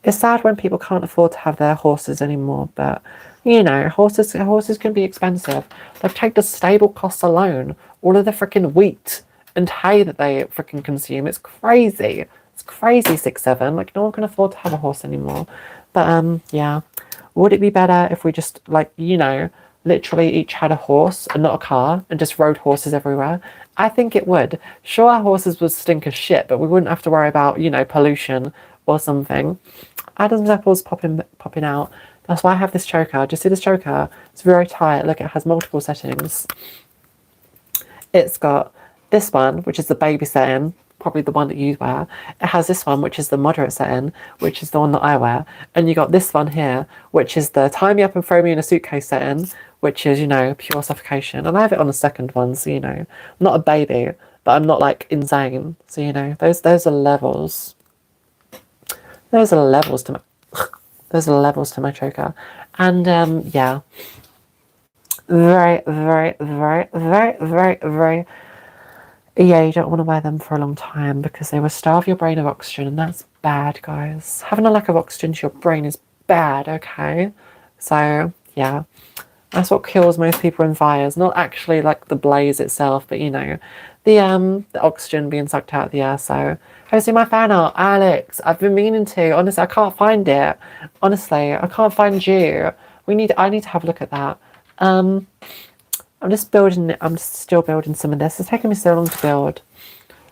It's sad when people can't afford to have their horses anymore, but, horses can be expensive. Like, take the stable costs alone. All of the freaking wheat and hay that they freaking consume. It's crazy. It's crazy, 6'7". Like, no one can afford to have a horse anymore. But, yeah. Would it be better if we just, like, literally each had a horse and not a car and just rode horses everywhere? I think it would. Sure, our horses would stink as shit, but we wouldn't have to worry about, pollution or something. Adam's apple's popping out. That's why I have this choker. Do you see this choker? It's very tight. Look, it has multiple settings. It's got this one, which is the baby setting, probably the one that you wear. It has this one, which is the moderate setting, which is the one that I wear. And you got this one here, which is the tie me up and throw me in a suitcase setting, which is, pure suffocation. And I have it on the second one, so, I'm not a baby, but I'm not, like, insane. So, those are levels. Those are levels to my... Those are levels to my choker. And, yeah. Very, very, very, very, very, very... Yeah, you don't want to wear them for a long time because they will starve your brain of oxygen, and that's bad, guys. Having a lack of oxygen to your brain is bad, okay? So, yeah. That's what kills most people in fires. Not actually, like, the blaze itself, but, the oxygen being sucked out of the air. So, have you seen my fan art? Alex, I've been meaning to. Honestly, I can't find it. Honestly, I can't find you. I need to have a look at that. I'm just building it. I'm still building some of this. It's taking me so long to build.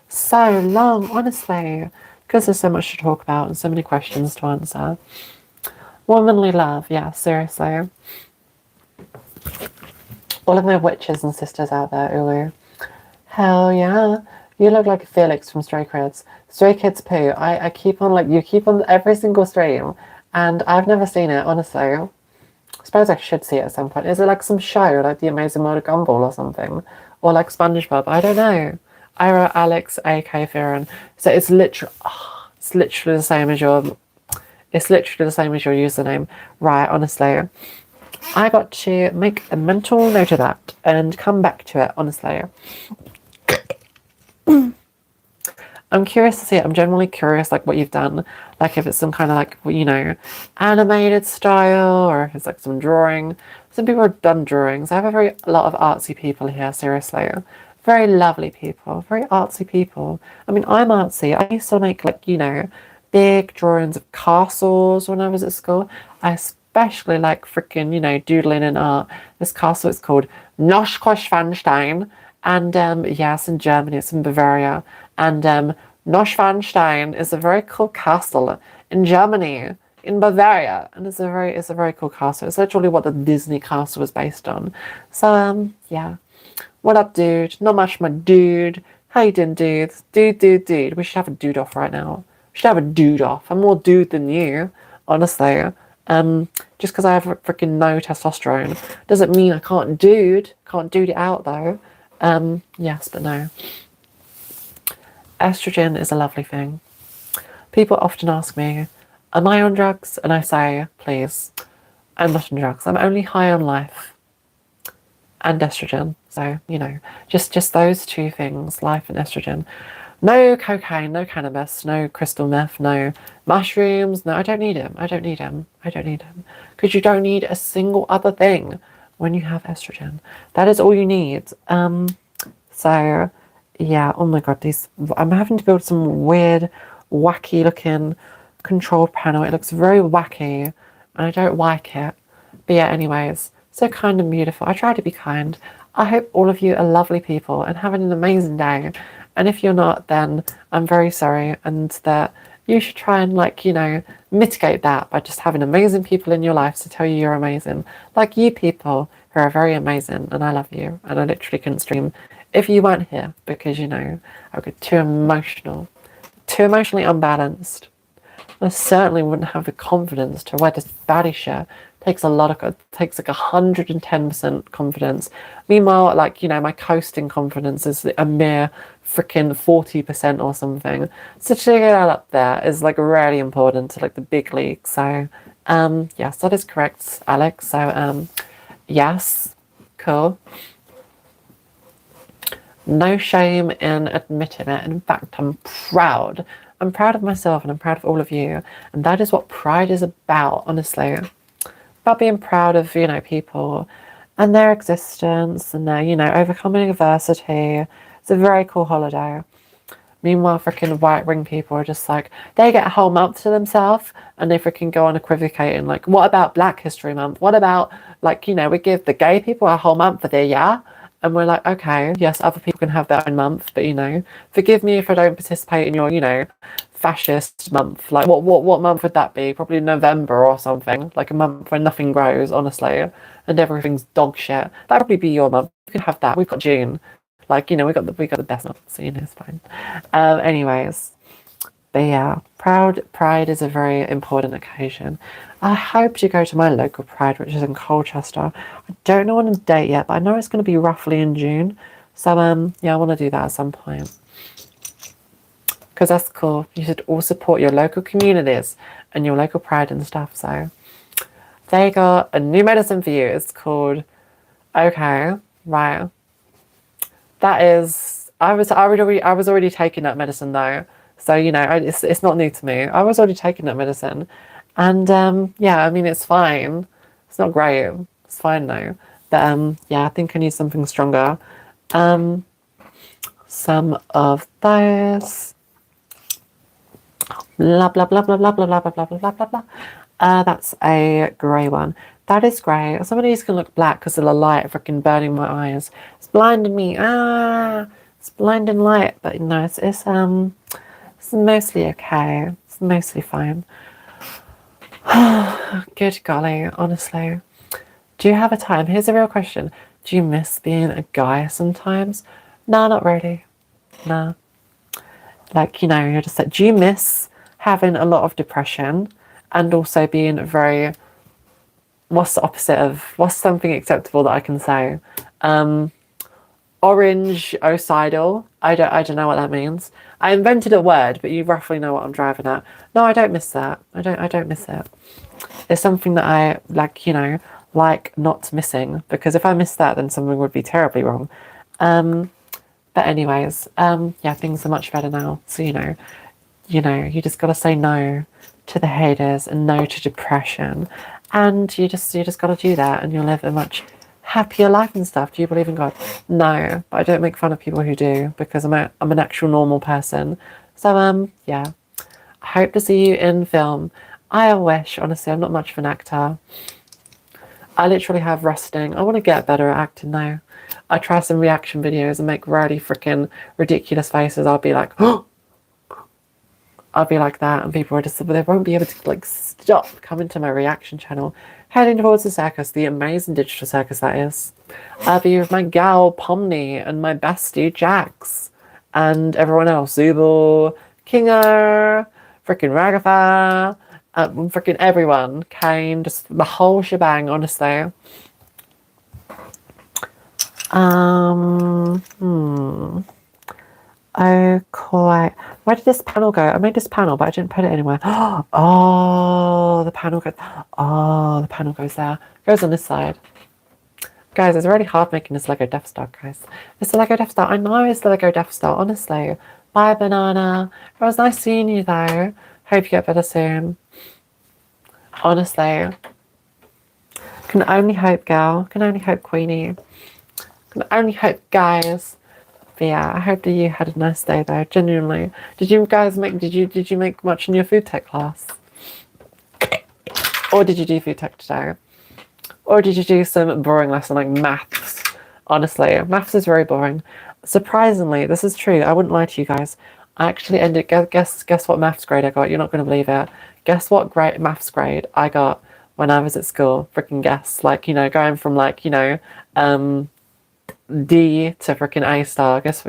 So long, honestly. Because there's so much to talk about and so many questions to answer. Womanly love, yeah, seriously. All of my witches and sisters out there, ulu. Hell yeah. You look like Felix from Stray Kids. Stray Kids poo. I keep on, you keep on every single stream. And I've never seen it, honestly. I suppose I should see it at some point. Is it like some show, like The Amazing World of Gumball or something? Or like SpongeBob? I don't know. Ira, Alex, A.K. Fearon. So it's literally the same as your... It's literally the same as your username. Right, honestly. I got to make a mental note of that and come back to it, honestly. I'm curious to see it. I'm generally curious, like, what you've done. Like, if it's some kind of, like, animated style, or if it's, like, some drawing. Some people have done drawings. I have a lot of artsy people here, seriously. Very lovely people. Very artsy people. I mean, I'm artsy. I used to make, like, big drawings of castles when I was at school. I especially like freaking, doodling in art. This castle is called Neuschwanstein. And, yeah, it's in Germany. It's in Bavaria. And Neuschwanstein is a very cool castle in Germany, in Bavaria. And it's a very cool castle. It's literally what the Disney castle was based on. So, yeah. What up, dude? Not much, my dude. How you doing, dude? Dude. We should have a dude off right now. We should have a dude off. I'm more dude than you. honestly. Just because I have freaking no testosterone doesn't mean I can't dude it out though. Yes, but no. Estrogen is a lovely thing. People often ask me, am I on drugs? And I say, please, I'm not on drugs. I'm only high on life and estrogen. So, you know, just those two things, life and estrogen. No cocaine, no cannabis, no crystal meth, no mushrooms. No, I don't need them. I don't need them. I don't need them. Because you don't need a single other thing when you have estrogen. That is all you need. So, yeah, oh my god, I'm having to build some weird, wacky looking control panel. It looks very wacky, and I don't like it. But yeah, anyways, so kind and beautiful. I try to be kind. I hope all of you are lovely people and having an amazing day. And if you're not, then I'm very sorry, and that you should try and, like, you know, mitigate that by just having amazing people in your life to tell you you're amazing. Like you people who are very amazing, and I love you, and I literally couldn't stream if you weren't here because, you know, I would get too emotionally unbalanced. I certainly wouldn't have the confidence to wear this baddie shirt. Takes like 110% confidence. Meanwhile, like, you know, my coasting confidence is a mere freaking 40% or something. So to get that up there is like really important to like the big league. So yes, that is correct, Alex. So yes, cool. No shame in admitting it. In fact, I'm proud. I'm proud of myself and I'm proud of all of you. And that is what pride is about, honestly. About being proud of, you know, people and their existence and their, you know, overcoming adversity. It's a very cool holiday. Meanwhile, freaking white ring people are just like, they get a whole month to themselves and they freaking go on equivocating. Like, what about Black History Month? What about, like, you know, we give the gay people a whole month for their year? And we're like, okay, yes, other people can have their own month, but, you know, forgive me if I don't participate in your, you know, fascist month. Like, what month would that be? Probably November or something. Like a month when nothing grows, honestly, and everything's dog shit. That'd probably be your month. You can have that. We've got June. Like, you know, we got the best month, so, you know, it's fine. Anyways, but yeah, Pride is a very important occasion. I hope to go to my local Pride, which is in Colchester. I don't know on a date yet, but I know it's going to be roughly in June. So yeah, I want to do that at some point because that's cool. You should all support your local communities and your local Pride and stuff. So they got a new medicine for you. It's called, okay, right. That is, I was already taking that medicine though. So, you know, it's not new to me. I was already taking that medicine. And yeah, I mean, it's fine. It's not great. It's fine though. But yeah, I think I need something stronger. Some of those. Blah, blah, blah, blah, blah, blah, blah, blah, blah, blah, blah, blah. That's a grey one. That is grey. Some of these can look black because of the light freaking burning my eyes. It's blinding me. It's blinding light. But no, it's mostly okay. It's mostly fine. Good golly, honestly. Do you have a time? Here's a real question. Do you miss being a guy sometimes? No, not really. No. Like, you know, you're just like, do you miss having a lot of depression and also being very, what's the opposite of, what's something acceptable that I can say? Orange ocidal. I don't know what that means. I invented a word, but you roughly know what I'm driving at. No, I don't miss that. I don't miss it. It's something that I, like, you know, like not missing, because if I missed that, then something would be terribly wrong. But anyways, yeah, things are much better now. So, you know, you just gotta say no to the haters and no to depression, and you just gotta do that, and you'll live a much happier life and stuff. Do you believe in God? No, but I don't make fun of people who do, because I'm an actual normal person. So yeah, I hope to see you in film. I wish, honestly, I'm not much of an actor. I literally have resting. I want to get better at acting though. I try some reaction videos and make really freaking ridiculous faces. I'll be like, oh, I'll be like that, and people are just, they won't be able to like stop coming to my reaction channel. Heading towards the circus, the amazing digital circus that is. I'll be with my gal Pomni and my bestie Jax and everyone else, Zubul, Kinger, freaking Ragatha, Freaking everyone came, just the whole shebang, honestly. Okay. Where did this panel go? I made this panel, but I didn't put it anywhere. Oh, the panel goes. Oh, the panel goes there. Goes on this side. Guys, it's already hard making this Lego Death Star, guys. It's the Lego Death Star. I know it's the Lego Death Star, honestly. Bye, Banana. It was nice seeing you, though. Hope you get better soon. Honestly. Can only hope, girl. Can only hope, Queenie. Can only hope, guys. But yeah, I hope that you had a nice day, though. Genuinely. Did you guys make? Did you make much in your food tech class? Or did you do food tech today? Or did you do some boring lesson like maths? Honestly, maths is very boring. Surprisingly, this is true. I wouldn't lie to you guys. I actually ended. Guess what maths grade I got? You're not going to believe it. Guess what maths grade I got when I was at school? Freaking guess. Like, you know, going from like, you know, D to freaking A star. Guess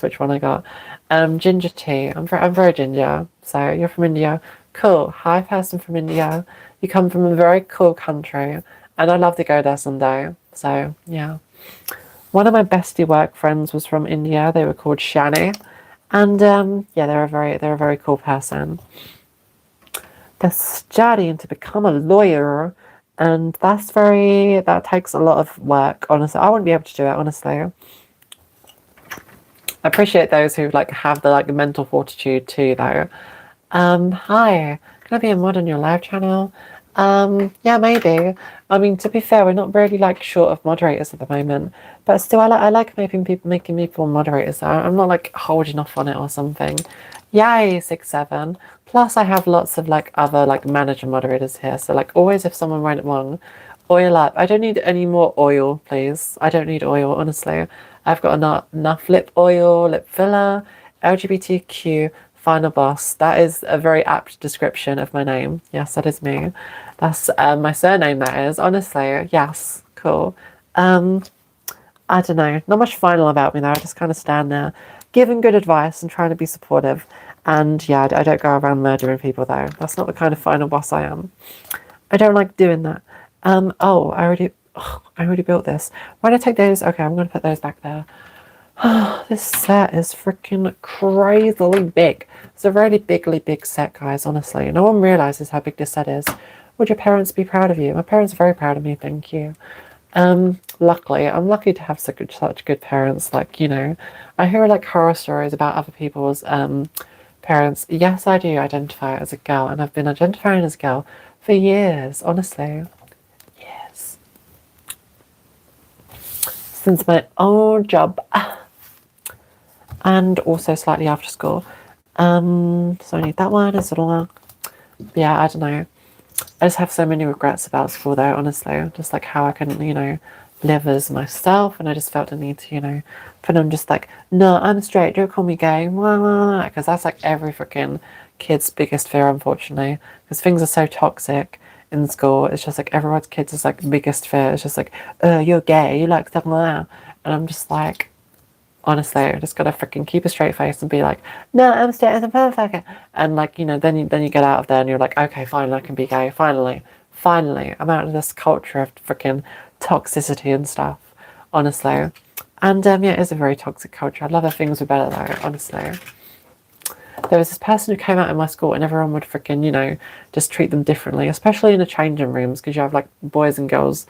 which one I got. Ginger tea. I'm very ginger. So you're from India. Cool. Hi, person from India. You come from a very cool country, and I'd love to go there someday. So yeah. One of my bestie work friends was from India. They were called Shani, and yeah, they're a very cool person. They're studying to become a lawyer, and that takes a lot of work. Honestly, I wouldn't be able to do it. Honestly, I appreciate those who like have the like mental fortitude too, though. Hi, can I be a mod on your live channel? Yeah, maybe. I mean, to be fair, we're not really like short of moderators at the moment, but still, I like making people moderators. I'm not like holding off on it or something. Yay, 6-7. Plus, I have lots of like other like manager moderators here. So like always, if someone went wrong, oil up. I don't need any more oil, please. I don't need oil, honestly. I've got enough lip oil, lip filler, LGBTQ. Final boss. That is a very apt description of my name. Yes, that is me. That's my surname, that is. Honestly, yes. Cool. I don't know. Not much final about me, though. I just kind of stand there giving good advice and trying to be supportive. And yeah, I don't go around murdering people, though. That's not the kind of final boss I am. I don't like doing that. Oh, I already built this. Why did I take those? Okay, I'm going to put those back there. This set is freaking crazily big. It's a really big set, guys, honestly. No one realizes how big this set is. Would your parents be proud of you? My parents are very proud of me, thank you. Luckily, I'm lucky to have such good parents. Like, you know, I hear like horror stories about other people's parents. Yes, I do identify as a girl, and I've been identifying as a girl for years, honestly. Years. Since my old job. And also slightly after school. So I need that one as well. Yeah, I don't know. I just have so many regrets about school though, honestly. Just like how I couldn't, you know, live as myself, and I just felt the need to, you know, put on just like, no, I'm straight, don't call me gay, because that's like every freaking kid's biggest fear, unfortunately. Because things are so toxic in school. It's just like everyone's kids is like biggest fear. It's just like, oh, you're gay, you like stuff like that. And I'm just like, honestly, I just gotta freaking keep a straight face and be like, no, I'm straight as a motherfucker. And like, you know, then you get out of there and you're like, okay, finally I can be gay. Finally, I'm out of this culture of freaking toxicity and stuff. Honestly, and yeah, it is a very toxic culture. I'd love if things were better though. Honestly, there was this person who came out in my school and everyone would freaking, you know, just treat them differently, especially in the changing rooms, because you have like boys and girls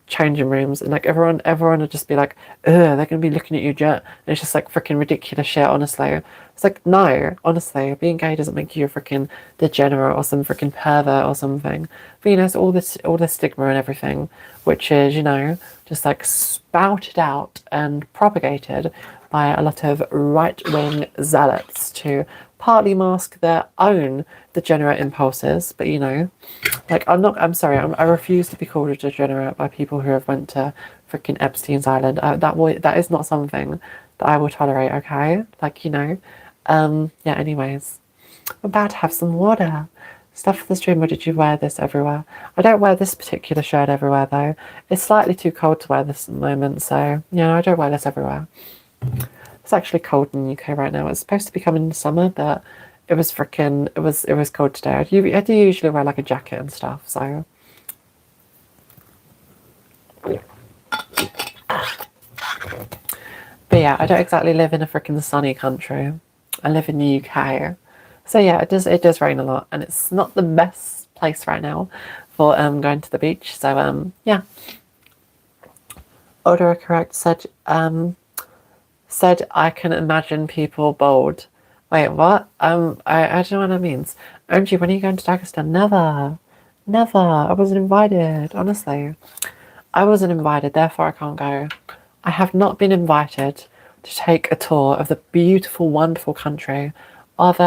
changing rooms, and like everyone would just be like, ugh, they're gonna be looking at you, jet. And it's just like freaking ridiculous shit, honestly. It's like, no, honestly, being gay doesn't make you a freaking degenerate or some freaking pervert or something. But you know, it's all this stigma and everything, which is, you know, just like spouted out and propagated by a lot of right-wing zealots to partly mask their own degenerate impulses. But you know, like, I'm sorry, I refuse to be called a degenerate by people who have went to freaking Epstein's Island. That is not something that I will tolerate, okay? Like, you know, yeah, anyways. I'm about to have some water. Stuff for the stream, or did you wear this everywhere? I don't wear this particular shirt everywhere, though. It's slightly too cold to wear this at the moment, so, yeah, I don't wear this everywhere. It's actually cold in the UK right now. It's supposed to be coming in the summer, but it was freaking, it was cold today. I do usually wear like a jacket and stuff, so. But yeah, I don't exactly live in a freaking sunny country. I live in the UK. So yeah, it does rain a lot, and it's not the best place right now for going to the beach. So yeah. Autocorrect said I can imagine people bold. Wait, what? I don't know what that means. OMG, when are you going to Dagestan? Never. Never. I wasn't invited, honestly. I wasn't invited, therefore I can't go. I have not been invited to take a tour of the beautiful, wonderful country of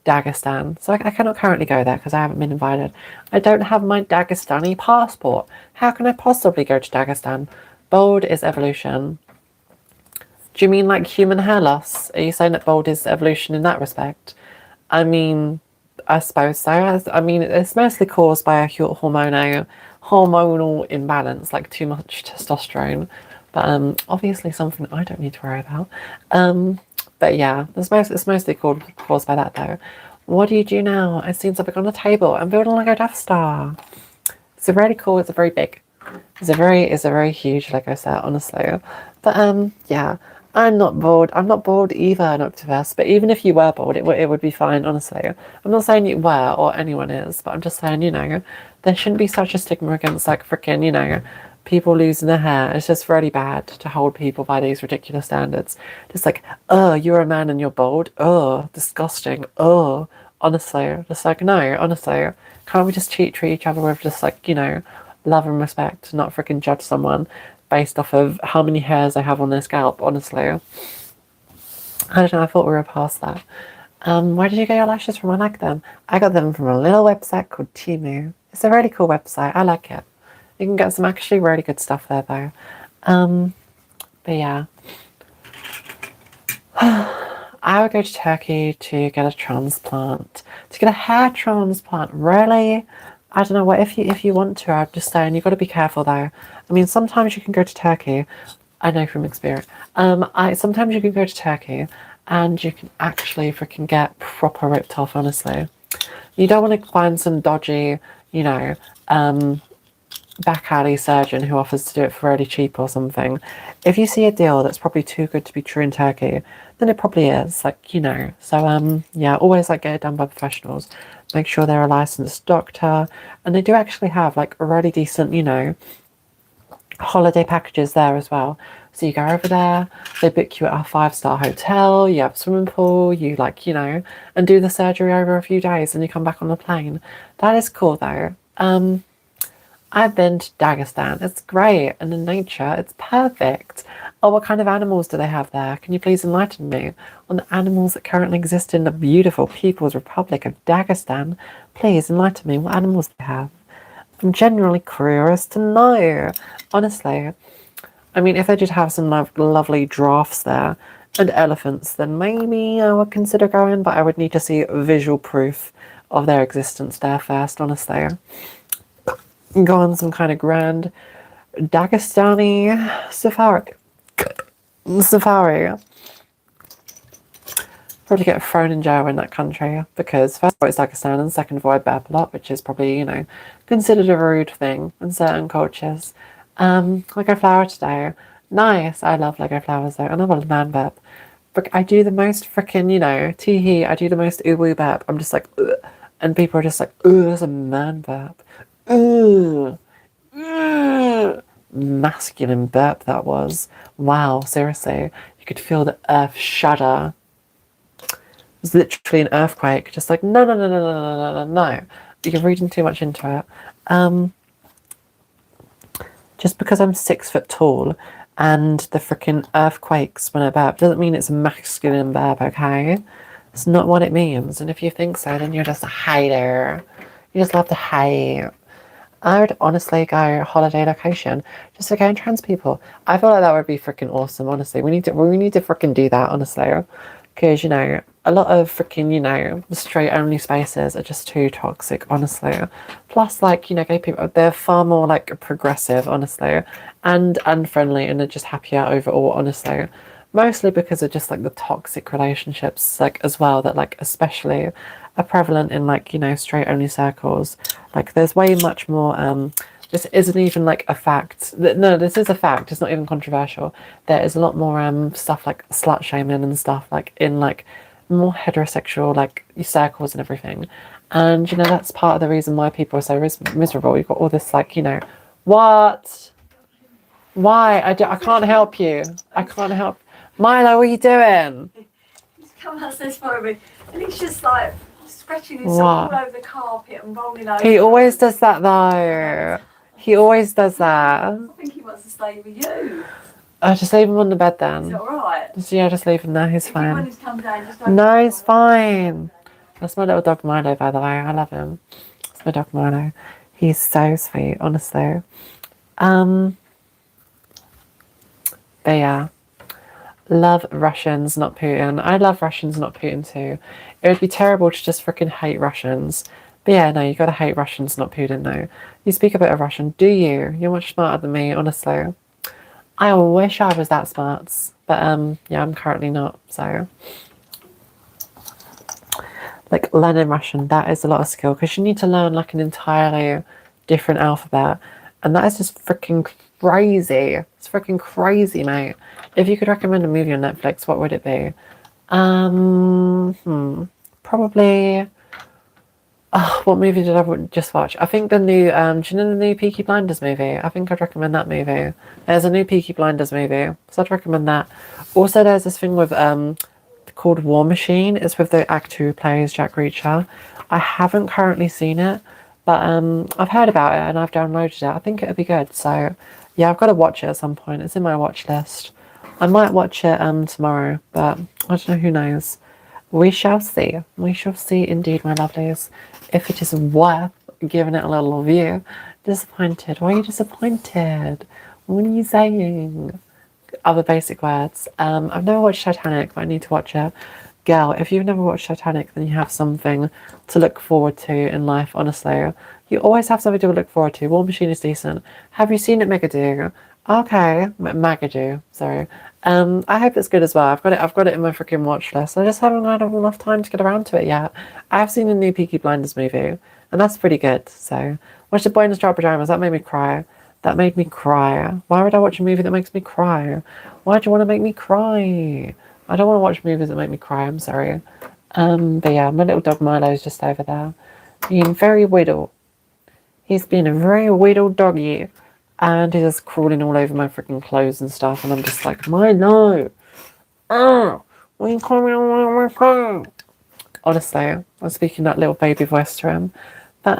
Dagestan. So I cannot currently go there because I haven't been invited. I don't have my Dagestani passport. How can I possibly go to Dagestan? Bold is evolution. Do you mean like human hair loss? Are you saying that bold is evolution in that respect? I mean, I suppose so. I mean, it's mostly caused by a hormonal imbalance, like too much testosterone. But obviously something I don't need to worry about. But yeah, it's mostly caused by that though. What do you do now? I've seen something on the table. I'm building a Lego Death Star. It's really cool. It's a very big. It's a very huge Lego set, honestly. But yeah. I'm not bored. I'm not bored either, Noctivus. But even if you were bored, it would be fine, honestly. I'm not saying you were or anyone is, but I'm just saying, you know, there shouldn't be such a stigma against, like, freaking, you know, people losing their hair. It's just really bad to hold people by these ridiculous standards. Just like, oh, you're a man and you're bald. Oh, disgusting. Oh, honestly. Just like, no, honestly. Can't we just treat each other with just, like, you know, love and respect, not freaking judge someone based off of how many hairs they have on their scalp, honestly. I don't know, I thought we were past that. Where did you get your lashes from? I like them. I got them from a little website called Temu. It's a really cool website. I like it. You can get some actually really good stuff there, though. But yeah. I would go to Turkey to get a transplant. To get a hair transplant, really? I don't know what if you want to. I'm just saying you've got to be careful though. I mean, sometimes you can go to Turkey. I know from experience. Sometimes you can go to Turkey and you can actually freaking get proper ripped off. Honestly, you don't want to find some dodgy, you know, back alley surgeon who offers to do it for really cheap or something. If you see a deal that's probably too good to be true in Turkey, then it probably is. Like, you know. So yeah, always like get it done by professionals. Make sure they're a licensed doctor, and they do actually have like a really decent, you know, holiday packages there as well. So you go over there, they book you at a 5-star hotel, you have a swimming pool, you like, you know, and do the surgery over a few days and you come back on the plane. That is cool though. I've been to Dagestan. It's great, and in nature, it's perfect. Oh, what kind of animals do they have there? Can you please enlighten me on the animals that currently exist in the beautiful People's Republic of Dagestan? Please enlighten me what animals they have. I'm genuinely curious to know. Honestly, I mean, if they did have some lovely giraffes there and elephants, then maybe I would consider going. But I would need to see visual proof of their existence there first. Honestly. Go on some kind of grand Dagestani safari. Probably get thrown in jail in that country because first of all it's Dagestan and second of all I burp a lot, which is probably, you know, considered a rude thing in certain cultures. Lego flower today. Nice. I love Lego flowers though. Another man burp. But I do the most freaking, you know, tee-hee, I do the most ooh burp. I'm just like, ugh. And people are just like, ooh, there's a man burp. Ooh, masculine burp that was. Wow, seriously. You could feel the earth shudder. It was literally an earthquake. Just like, no. You're reading too much into it. Just because I'm 6 foot tall and the freaking earthquakes when I burp doesn't mean it's a masculine burp, okay? It's not what it means. And if you think so, then you're just a hater. You just love to hate. I would honestly go holiday location just to go and trans people. I feel like that would be freaking awesome, honestly. We need to freaking do that, honestly. Because, you know, a lot of freaking, you know, straight only spaces are just too toxic, honestly. Plus, like, you know, gay people, they're far more like progressive, honestly, and friendly, and they're just happier overall, honestly. mostly because of just like the toxic relationships, like as well, that like especially are prevalent in like, you know, straight only circles. Like there's way much more this isn't even like a fact. No, this is a fact. It's not even controversial. There is a lot more stuff like slut shaming and stuff like in like more heterosexual like circles and everything. And you know, that's part of the reason why people are so miserable. You've got all this like, you know, what? Why? I can't help you. I can't help. Milo, what are you doing? He's come upstairs for me, and he's just like scratching himself all over the carpet and rolling over. He always does that though. He always does that. I think he wants to stay with you. Just leave him on the bed then. Is that alright? Yeah, just leave him there. He's fine. When he's come down, just No, he's fine. That's my little dog Milo, by the way. I love him. It's my dog Milo. He's so sweet, honestly. But yeah, love Russians, not Putin. I love Russians, not Putin too. It would be terrible to just freaking hate Russians. But yeah, no, you gotta hate Russians, not Putin, no. You speak a bit of Russian, do you? You're much smarter than me, honestly. I wish I was that smart. But yeah, I'm currently not, so. Like learning Russian, that is a lot of skill because you need to learn like an entirely different alphabet. And that is just freaking crazy. It's freaking crazy, mate. If you could recommend a movie on Netflix, what would it be? Probably. Oh, what movie did I just watch? I think the new, do you know the new Peaky Blinders movie? I think I'd recommend that movie. There's a new Peaky Blinders movie, so I'd recommend that. Also, there's this thing with, called War Machine. It's with the actor who plays Jack Reacher. I haven't currently seen it, but I've heard about it and I've downloaded it. I think it'll be good. So yeah, I've got to watch it at some point. It's in my watch list. I might watch it tomorrow, but I don't know, who knows. We shall see. We shall see indeed, my lovelies, if it is worth giving it a little view. Disappointed. Why are you disappointed? What are you saying? Other basic words. I've never watched Titanic, but I need to watch it. Girl, if you've never watched Titanic, then you have something to look forward to in life, honestly. You always have something to look forward to. War Machine is decent. Have you seen it, Megadoo? Okay, Magadoo, sorry. I hope it's good as well. I've got it in my freaking watch list. I just haven't had enough time to get around to it yet. I've seen the new Peaky Blinders movie, and that's pretty good. So, watched The Boy in the Striped Pajamas. That made me cry. That made me cry. Why would I watch a movie that makes me cry? Why do you want to make me cry? I don't want to watch movies that make me cry, I'm sorry. But yeah, my little dog Milo's just over there, being very whittle. He's been a very whittle doggy, and he's just crawling all over my freaking clothes and stuff, and I'm just like, Milo! Why are you coming on my phone? Honestly, I'm speaking that little baby voice to him. But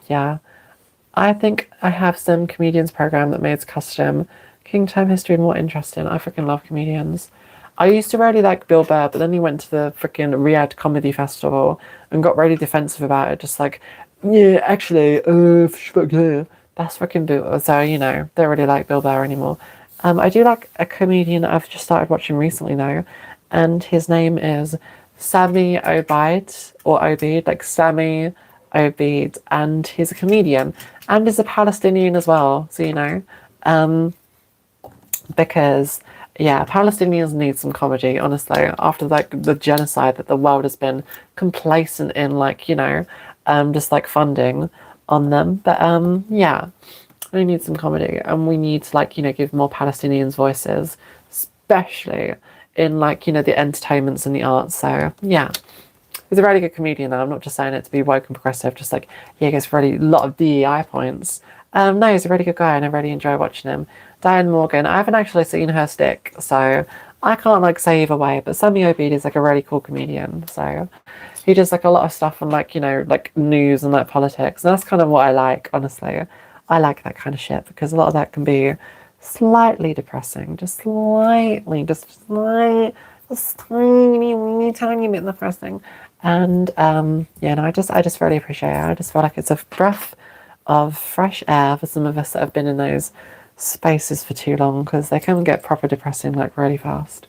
yeah. I think I have some comedians program that made custom King Time History and More Interesting. I freaking love comedians. I used to really like Bill Burr, but then he went to the freaking Riyadh Comedy Festival and got really defensive about it. Just like, yeah, actually, that's freaking Bill. So, you know, don't really like Bill Burr anymore. I do like a comedian I've just started watching recently though, and his name is Sami Obeid, or Obeid, like Sami Obeid, and he's a comedian and is a Palestinian as well, so you know, because yeah, Palestinians need some comedy, honestly, after like the genocide that the world has been complacent in, like, you know, just like funding on them. But yeah, we need some comedy, and we need to, like, you know, give more Palestinians voices, especially in, like, you know, the entertainments and the arts. So yeah, he's a really good comedian though. I'm not just saying it to be woke and progressive, just like, yeah, he gets really a lot of DEI points. No, he's a really good guy and I really enjoy watching him. Diane Morgan, I haven't actually seen her stick, so I can't like say either way, but Sami Obeid is like a really cool comedian. So he does like a lot of stuff on, like, you know, like news and like politics, and that's kind of what I like, honestly. I like that kind of shit because a lot of that can be slightly depressing, just tiny bit depressing. And yeah, no, I just really appreciate it. I just feel like it's a breath of fresh air for some of us that have been in those spaces for too long, because they can get proper depressing like really fast.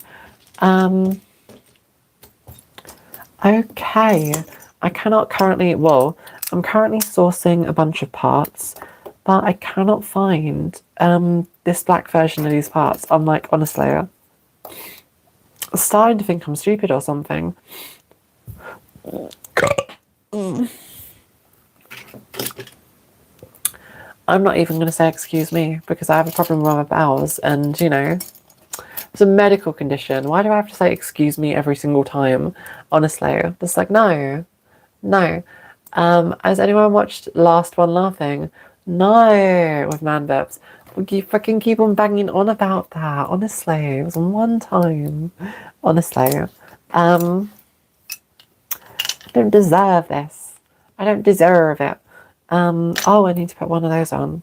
Okay, I cannot currently, well, I'm currently sourcing a bunch of parts, but I cannot find this black version of these parts. I'm like, honestly, starting to think I'm stupid or something. I'm not even going to say excuse me because I have a problem with my bowels, and you know, it's a medical condition. Why do I have to say excuse me every single time? Honestly, it's like no. Has anyone watched Last One Laughing? No, with Man Bips. You fucking keep on banging on about that. Honestly, it was one time. Honestly, I don't deserve this. I don't deserve it. Oh, I need to put one of those on.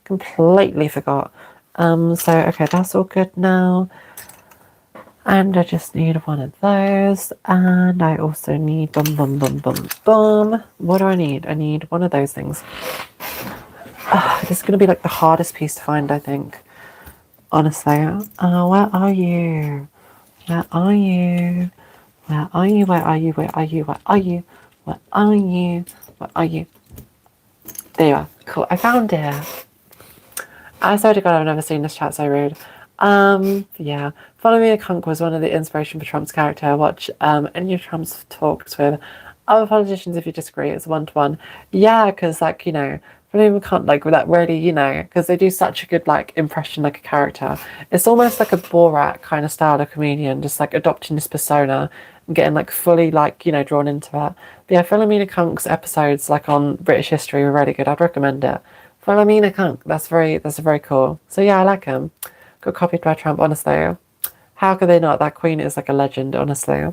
Completely forgot. So okay, that's all good now. And I just need one of those. And I also need What do I need? I need one of those things. This is going to be like the hardest piece to find, I think. Honestly. Where are you? Where are you? Where are you? Where are you? Where are you? Where are you? Where are you? Where are you? There you are. Cool. I found it. I swear to God, I've never seen this chat so rude. Yeah. Follow Me a Cunk was one of the inspiration for Trump's character. I watch any of Trump's talks with other politicians if you disagree. It's one-to-one. Yeah, because like, you know, Follow Me a Cunk, like that really, you know, because they do such a good like impression like a character. It's almost like a Borat kind of style of comedian, just like adopting this persona and getting like fully like, you know, drawn into it. But yeah, Follow Me a Cunk's episodes like on British history were really good. I'd recommend it. Philomena Kunk. That's very cool. So yeah, I like him. Got copied by Trump, honestly. How could they not? That queen is like a legend, honestly.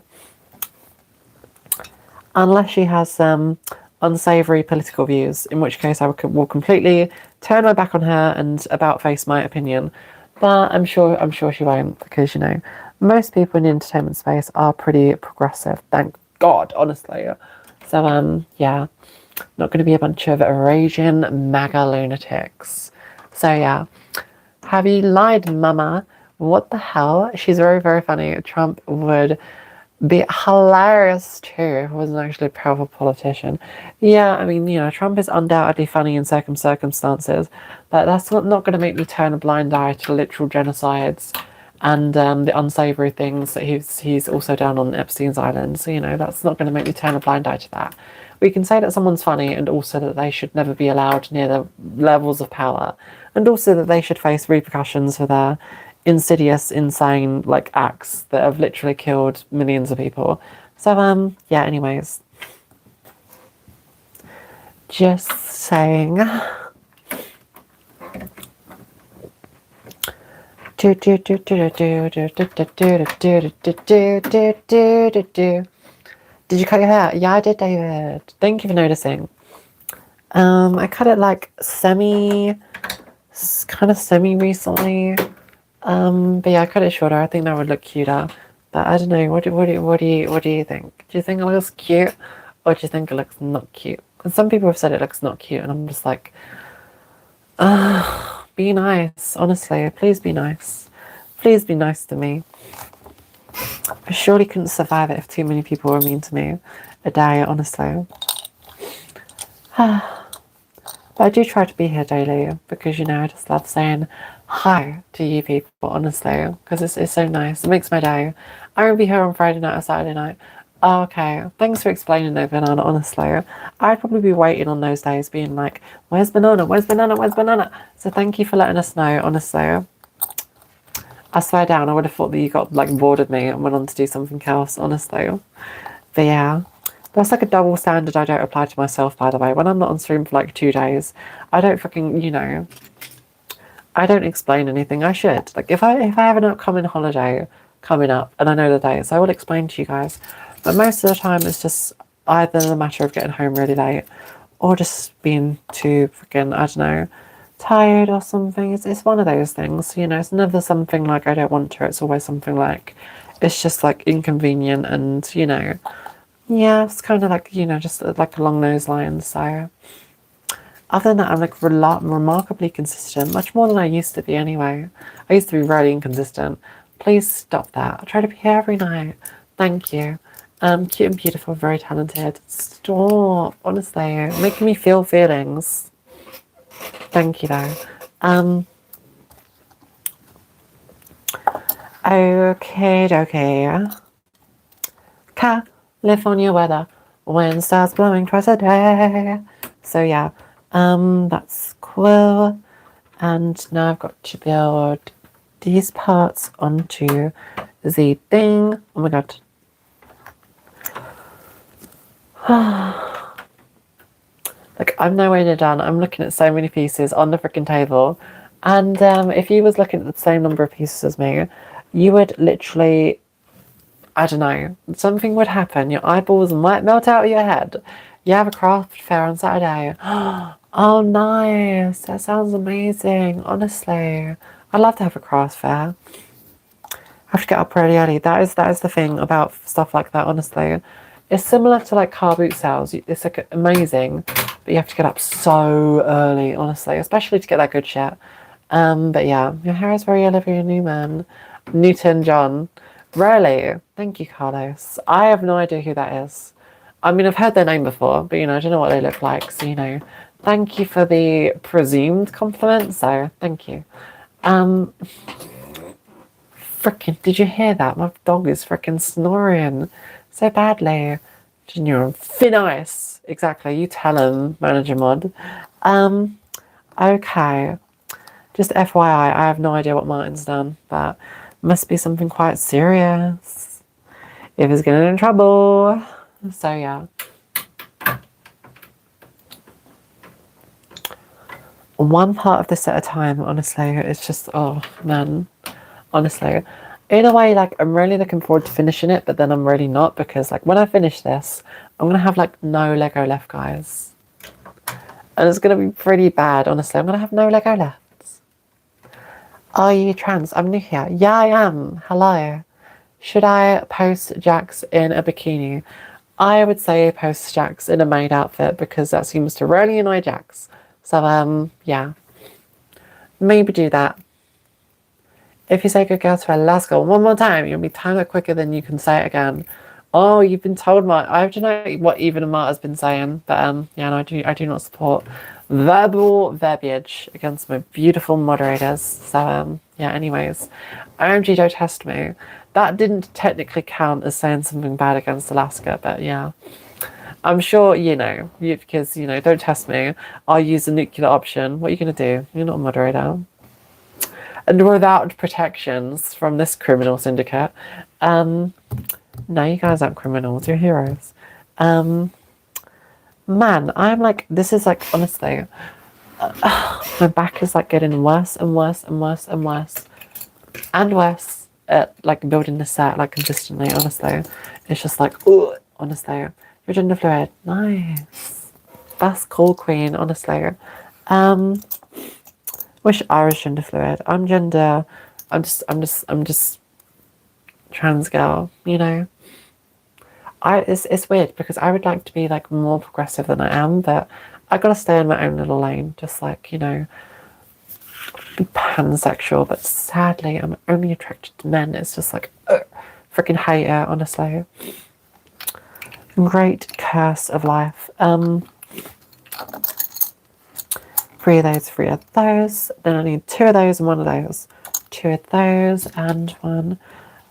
Unless she has unsavory political views, in which case I will completely turn my back on her and about face my opinion. But I'm sure she won't, because you know, most people in the entertainment space are pretty progressive. Thank God, honestly. So yeah. Not going to be a bunch of raging MAGA lunatics. So yeah. Have you lied, mama? What the hell? She's very funny. Trump would be hilarious too if he wasn't actually a powerful politician. Yeah, I mean, you know, Trump is undoubtedly funny in certain circumstances, but that's not going to make me turn a blind eye to literal genocides and the unsavory things that he's also done on Epstein's Island. So, you know, that's not going to make me turn a blind eye to that. We can say that someone's funny and also that they should never be allowed near the levels of power, and also that they should face repercussions for their insidious, insane, like, acts that have literally killed millions of people. So, yeah, anyways. Just saying. Did you cut your hair? Yeah, I did, David. Thank you for noticing. I cut it like kind of semi recently. But yeah, I cut it shorter. I think that would look cuter. But I don't know. What do you think? Do you think it looks cute, or do you think it looks not cute? Because some people have said it looks not cute, and I'm just like, be nice. Honestly, please be nice. Please be nice to me. I surely couldn't survive it if too many people were mean to me a day, honestly. But I do try to be here daily because, you know, I just love saying hi to you people, honestly, because it's so nice. It makes my day. I won't be here on Friday night or Saturday night. Oh, okay, thanks for explaining though, Banana, honestly. I'd probably be waiting on those days being like, where's Banana? Where's Banana? Where's Banana? So thank you for letting us know, honestly. I swear down, I would have thought that you got like bored of me and went on to do something else, honestly. But yeah. That's like a double standard I don't apply to myself, by the way. When I'm not on stream for like 2 days, I don't fucking, you know, I don't explain anything. I should. Like if I have an upcoming holiday coming up and I know the dates, I will explain to you guys. But most of the time it's just either a matter of getting home really late or just being too freaking, I don't know, tired or something. It's one of those things, you know, it's never something like I don't want to. It's always something like it's just like inconvenient and, you know, yeah, it's kind of like, you know, just like along those lines. So other than that, I'm like remarkably consistent, much more than I used to be anyway. I used to be really inconsistent. Please stop that. I try to be here every night. Thank you. Cute and beautiful, very talented. Stop, honestly, making me feel feelings. Thank you though. Okay. California weather. Wind starts blowing twice a day. So yeah, that's cool. And now I've got to build these parts onto the thing. Oh my god. Like, I'm nowhere near done. I'm looking at so many pieces on the freaking table. And if you was looking at the same number of pieces as me, you would literally, I don't know, something would happen. Your eyeballs might melt out of your head. You have a craft fair on Saturday. Oh, nice. That sounds amazing. Honestly, I'd love to have a craft fair. I have to get up really early. That is the thing about stuff like that, honestly. It's similar to like car boot sales. It's like amazing, but you have to get up so early, honestly, especially to get that good shit. But yeah, your hair is very Olivia Newton John. Really? Thank you, Carlos. I have no idea who that is. I mean, I've heard their name before, but I don't know what they look like. So thank you for the presumed compliment. So thank you. Frickin', did you hear that? My dog is frickin' snoring so badly. Thin ice. Exactly. You tell him, Manager Mod. Okay. Just FYI, I have no idea what Martin's done, but must be something quite serious if he's getting in trouble. So yeah. One part of this at a time, honestly. It's just, oh man. Honestly. In a way, like, I'm really looking forward to finishing it, but then I'm really not, because like when I finish this, I'm gonna have like no Lego left, guys. And it's gonna be pretty bad, honestly. I'm gonna have no Lego left. Are you trans? I'm new here. Yeah, I am. Hello. Should I post Jax in a bikini? I would say post Jax in a maid outfit, because that seems to really annoy Jax. So, yeah. Maybe do that. If you say good girl to Alaska one more time, you'll be time it quicker than you can say it again. Oh, you've been told I don't know what even Marta's been saying, but yeah, no, I do not support verbal verbiage against my beautiful moderators. So yeah, anyways, OMG, don't test me. That didn't technically count as saying something bad against Alaska, but yeah. I'm sure because don't test me. I'll use the nuclear option. What are you gonna do? You're not a moderator. And without protections from this criminal syndicate. No, you guys aren't criminals, you're heroes. Man, I'm like, this is like, honestly, my back is like getting worse and worse and worse and worse and worse at like building the set like consistently, honestly. It's just like, ugh, honestly. You're gender fluid. Nice. That's cool, queen, honestly. Wish I was gender fluid. I'm just trans girl, It's weird because I would like to be like more progressive than I am, but I gotta stay in my own little lane, just like, be pansexual, but sadly I'm only attracted to men. It's just like, freaking hate it, honestly. Great curse of life. 3 of those. Then I need 2 of those and 1 of those. 2 of those and 1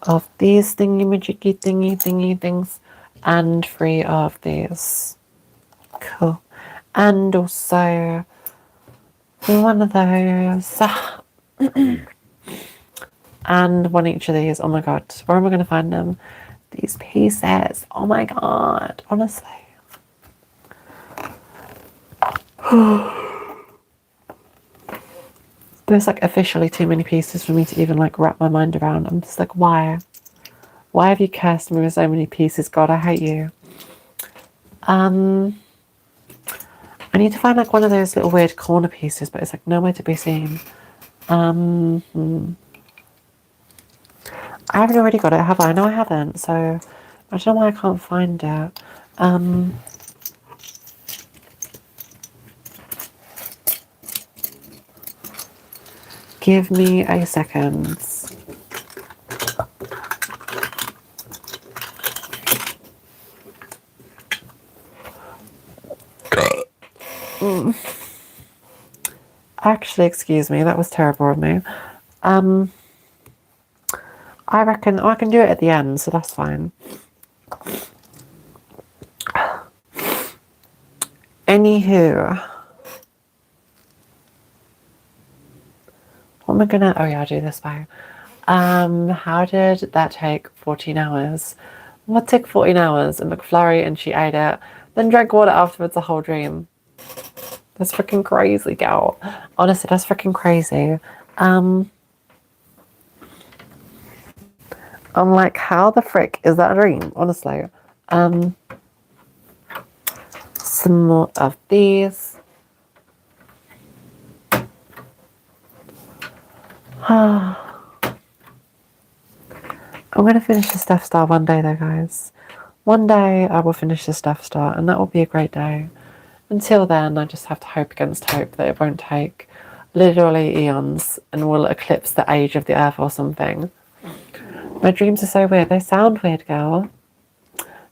of these thingy things. And 3 of these. Cool. And also 1 of those. And 1 each of these. Oh my god. Where am I going to find them? These pieces. Oh my god. Honestly. There's like officially too many pieces for me to even like wrap my mind around. I'm just like, why? Why have you cursed me with so many pieces? God, I hate you. I need to find like one of those little weird corner pieces, but it's like nowhere to be seen. I haven't already got it, have I? No, I haven't. So I don't know why I can't find it. Give me a second. Actually, excuse me, that was terrible of me. I reckon I can do it at the end, so that's fine. Anywho, what am I gonna? Oh yeah, I'll do this way. How did that take 14 hours? What took 14 hours? A McFlurry, and she ate it, then drank water afterwards. A whole dream. That's freaking crazy, gal. Honestly, that's freaking crazy. I'm like, how the frick is that a dream? Honestly. Some more of these. I'm gonna finish the Death Star one day though, guys. One day I will finish this Death Star, and that will be a great day. Until then, I just have to hope against hope that it won't take literally eons and will eclipse the age of the Earth or something. My dreams are so weird. They sound weird, girl.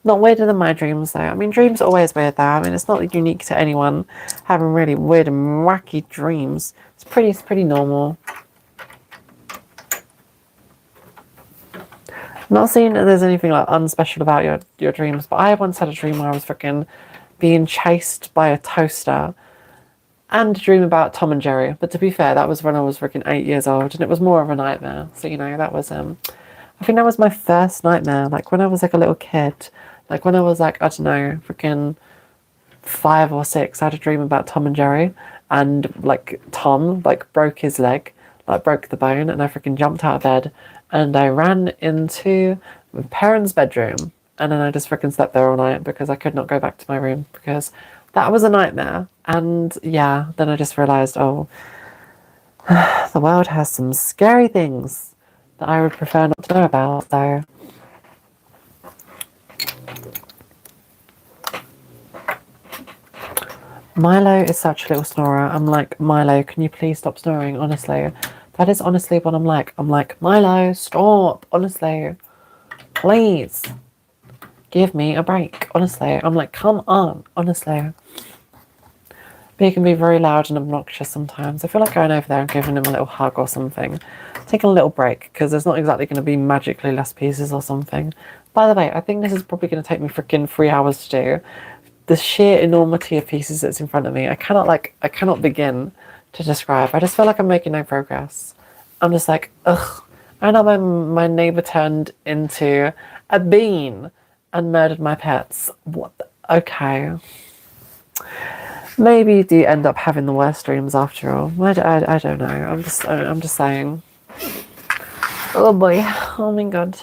Not weirder than my dreams, though. I mean, dreams are always weird, though. I mean, it's not unique to anyone having really weird and wacky dreams. It's pretty normal. I'm not saying that there's anything like unspecial about your dreams, but I once had a dream where I was freaking being chased by a toaster, and a dream about Tom and Jerry. But to be fair, that was when I was freaking 8 years old, and it was more of a nightmare. So, you know, that was I think that was my first nightmare. Like when I was like a little kid, like when I was like, I don't know, freaking 5 or 6, I had a dream about Tom and Jerry, and like Tom like broke his leg, like broke the bone, and I freaking jumped out of bed and I ran into my parents' bedroom, and then I just freaking slept there all night because I could not go back to my room because that was a nightmare. And yeah, then I just realised, oh, the world has some scary things that I would prefer not to know about, so. Milo is such a little snorer. I'm like, Milo, can you please stop snoring? Honestly, that is honestly what I'm like. I'm like, Milo, stop. Honestly, please give me a break. Honestly, I'm like, come on. Honestly. But he can be very loud and obnoxious sometimes. I feel like going over there and giving him a little hug or something. Taking a little break, because there's not exactly going to be magically less pieces or something. By the way, I think this is probably going to take me freaking 3 hours to do. The sheer enormity of pieces that's in front of me, I cannot begin to describe. I just feel like I'm making no progress. I'm just like, ugh. I know my neighbour turned into a bean and murdered my pets. What the, okay. Maybe you do end up having the worst dreams after all. I don't know. I'm just saying. Oh boy. Oh my god.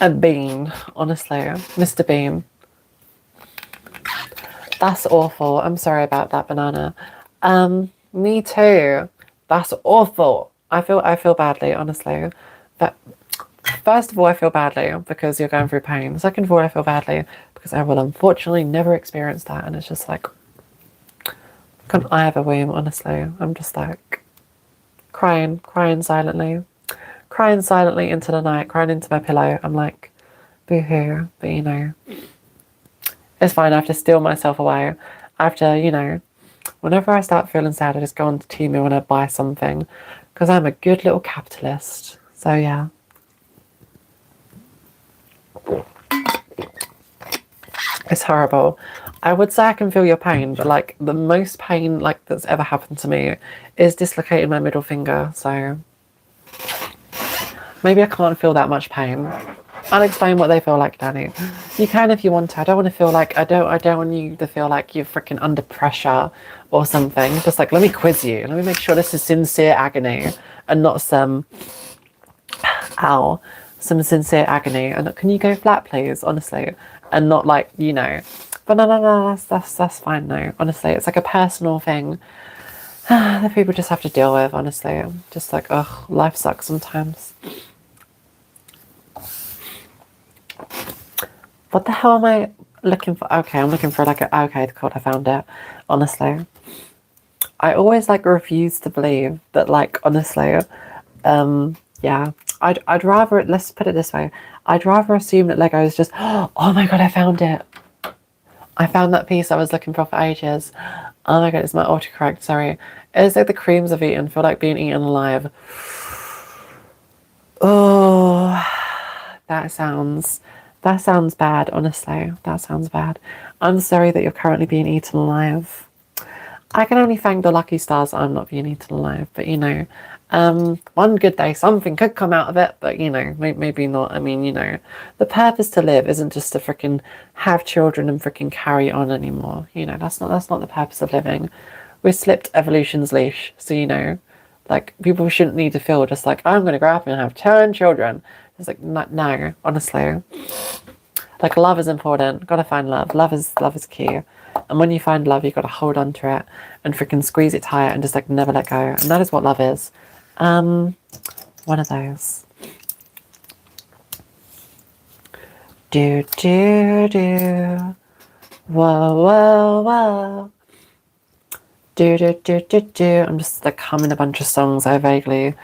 A bean, honestly. Mr. Bean. That's awful. I'm sorry about that, banana. Me too. That's awful. I feel badly, honestly. But first of all, I feel badly because you're going through pain. Second of all, I feel badly because I will unfortunately never experience that, and it's just like, can't I have a womb, honestly? I'm just like crying silently. Crying silently into the night, crying into my pillow. I'm like, boo-hoo. But, you know, it's fine. I have to steal myself away. I have to, you know, whenever I start feeling sad, I just go on to Temu and I buy something because I'm a good little capitalist. So, yeah. It's horrible. I would say I can feel your pain, but, like, the most pain, like, that's ever happened to me is dislocating my middle finger. So maybe I can't feel that much pain. I'll explain what they feel like, Danny. You can if you want to. I don't want to feel like, I don't want you to feel like you're freaking under pressure or something. Just like, let me quiz you. Let me make sure this is sincere agony and not some, some sincere agony. And can you go flat, please? Honestly. And not like, you know. But no, that's fine, no. Honestly, it's like a personal thing that people just have to deal with, honestly. Just like, ugh, life sucks sometimes. What the hell am I looking for? Okay, I'm looking for like a, okay, God, I found it. Honestly. I always like refuse to believe that, like, honestly, yeah. I'd rather, let's put it this way. I'd rather assume that Lego is just, oh my God, I found it. I found that piece I was looking for ages. Oh my god, it's my autocorrect, sorry. It's like the creams I've eaten feel like being eaten alive. Oh, that sounds bad, honestly. That sounds bad. I'm sorry that you're currently being eaten alive. I can only thank the lucky stars I'm not being eaten alive, but you know, one good day something could come out of it, but you know, maybe not. I mean, you know, the purpose to live isn't just to freaking have children and freaking carry on anymore. You know, that's not the purpose of living. We slipped evolution's leash, so you know, like people shouldn't need to feel just like I'm gonna grow up and have 10 children. It's like no, honestly. Like love is important. Gotta find love. Love is key. And when you find love, you gotta hold on to it and freaking squeeze it tight and just like never let go. And that is what love is. One of those. Do do do. Whoa whoa whoa. Do do do do do. I'm just like humming a bunch of songs I vaguely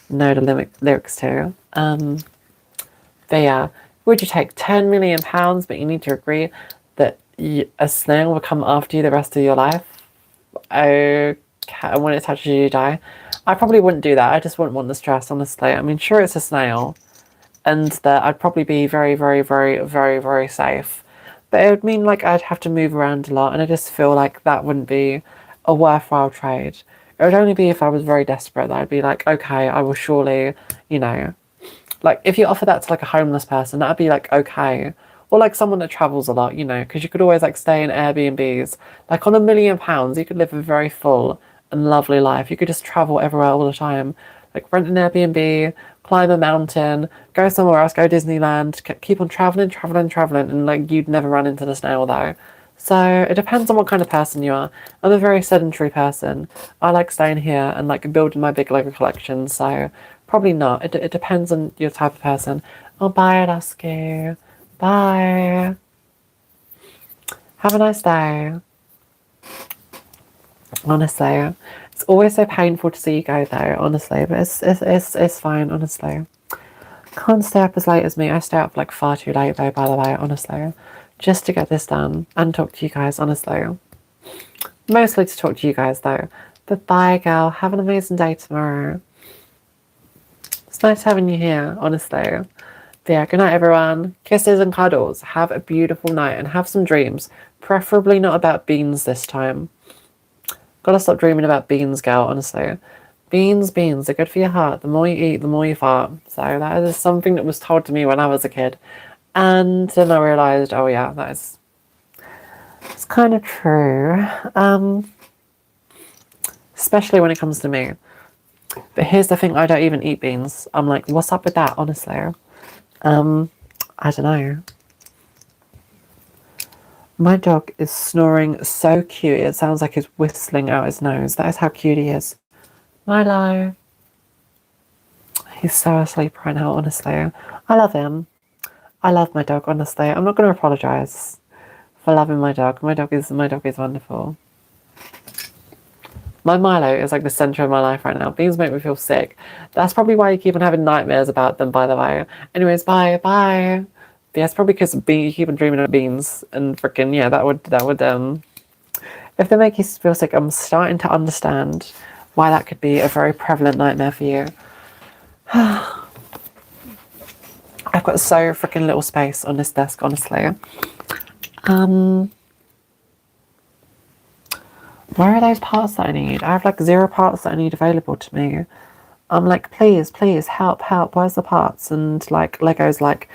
know the lyrics to. But yeah, would you take £10 million, but you need to agree that a snail will come after you the rest of your life? Okay, when it touches you, you die. I probably wouldn't do that. I just wouldn't want the stress, honestly. I mean, sure, it's a snail, and that I'd probably be very, very, very, very, very safe. But it would mean like I'd have to move around a lot, and I just feel like that wouldn't be a worthwhile trade. It would only be if I was very desperate that I'd be like, okay, I will surely, you know, like if you offer that to like a homeless person, that'd be like okay. Or like someone that travels a lot, you know, because you could always like stay in Airbnbs. Like on £1 million, you could live a very full and lovely life. You could just travel everywhere all the time. Like rent an Airbnb, climb a mountain, go somewhere else, go Disneyland, keep on traveling, and like you'd never run into the snail though. So it depends on what kind of person you are. I'm a very sedentary person. I like staying here and like building my big Lego collection. So probably not. It depends on your type of person. Oh, bye, Dusky. Bye. Have a nice day. Honestly, it's always so painful to see you go though. Honestly, but it's fine. Honestly, can't stay up as late as me. I stay up like far too late though. By the way, honestly, just to get this done and talk to you guys. Honestly, mostly to talk to you guys though. But bye, girl. Have an amazing day tomorrow. It's nice having you here. Honestly. But yeah, good night everyone. Kisses and cuddles. Have a beautiful night and have some dreams. Preferably not about beans this time. Gotta stop dreaming about beans, girl, honestly. Beans, they're good for your heart. The more you eat, the more you fart. So that is something that was told to me when I was a kid. And then I realised, oh yeah, it's kind of true. Especially when it comes to me. But here's the thing, I don't even eat beans. I'm like, what's up with that, honestly? I don't know. My dog is snoring so cute. It sounds like he's whistling out his nose. That is how cute he is. Milo. He's so asleep right now, honestly. I love him. I love my dog, honestly. I'm not going to apologise for loving my dog. My dog is wonderful. My Milo is like the centre of my life right now. Beans make me feel sick. That's probably why you keep on having nightmares about them, by the way. Anyways, bye. But yeah, it's probably because you keep on dreaming of beans and freaking, yeah, that would, if they make you feel sick, I'm starting to understand why that could be a very prevalent nightmare for you. I've got so freaking little space on this desk, honestly. Where are those parts that I need? I have like 0 parts that I need available to me. I'm like, please, help, where's the parts? And like, Lego's like,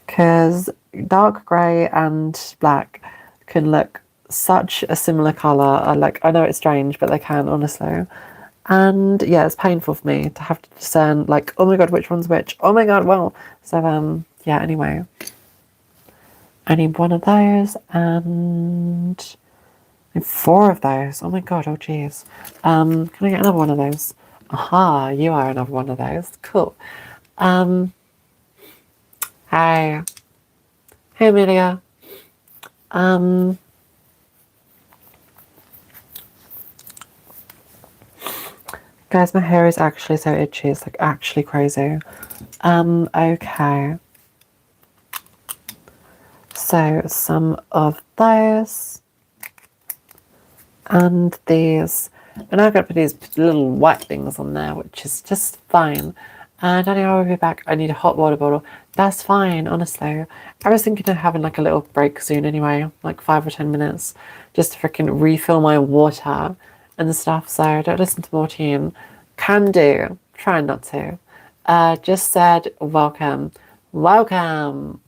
Because dark grey and black can look such a similar colour. Like, I know it's strange, but they can, honestly. And yeah, it's painful for me to have to discern, like, oh my god, which one's which? Oh my god, well. So, yeah, anyway. I need 1 of those and 4 of those. Oh my god, oh jeez. Can I get another 1 of those? Aha, you are another 1 of those. Cool. Hey. Hey, Amelia. Guys, my hair is actually so itchy. It's like actually crazy. Okay. So So some of those. And these. And I've got to put these little white things on there, which is just fine. And anyway, I'll be back. I need a hot water bottle. That's fine, honestly. I was thinking of having like a little break soon anyway, like 5 or 10 minutes, just to freaking refill my water and stuff. So don't listen to Mortine. Can do. Try not to. Just said welcome. Welcome.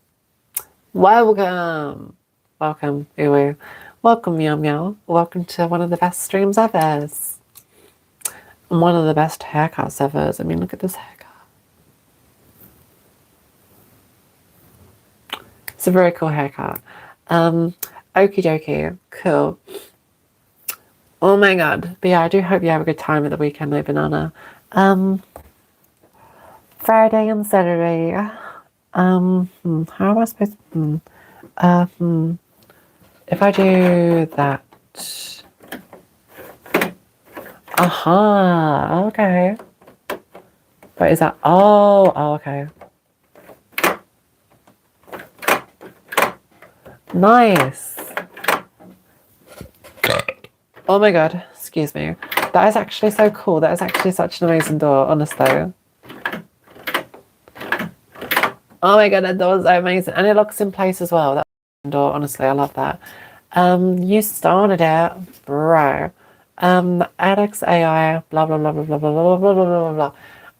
Welcome. Welcome. Ooh. Welcome, Meow Meow. Welcome to one of the best streams ever. And one of the best haircuts ever. I mean, look at this haircut. It's a very cool haircut. Okie dokie. Cool. Oh my god. But yeah, I do hope you have a good time at the weekend, my banana. Friday and Saturday. How am I supposed to... if I do that... Aha, okay. But is that... Oh, okay. Nice. Oh my god, excuse me. That is actually so cool. That is actually such an amazing door, honestly. Oh my god, that door is so amazing. And it locks in place as well. That door, honestly, I love that. You started it, bro. Alex AI, blah blah blah blah blah blah blah blah blah blah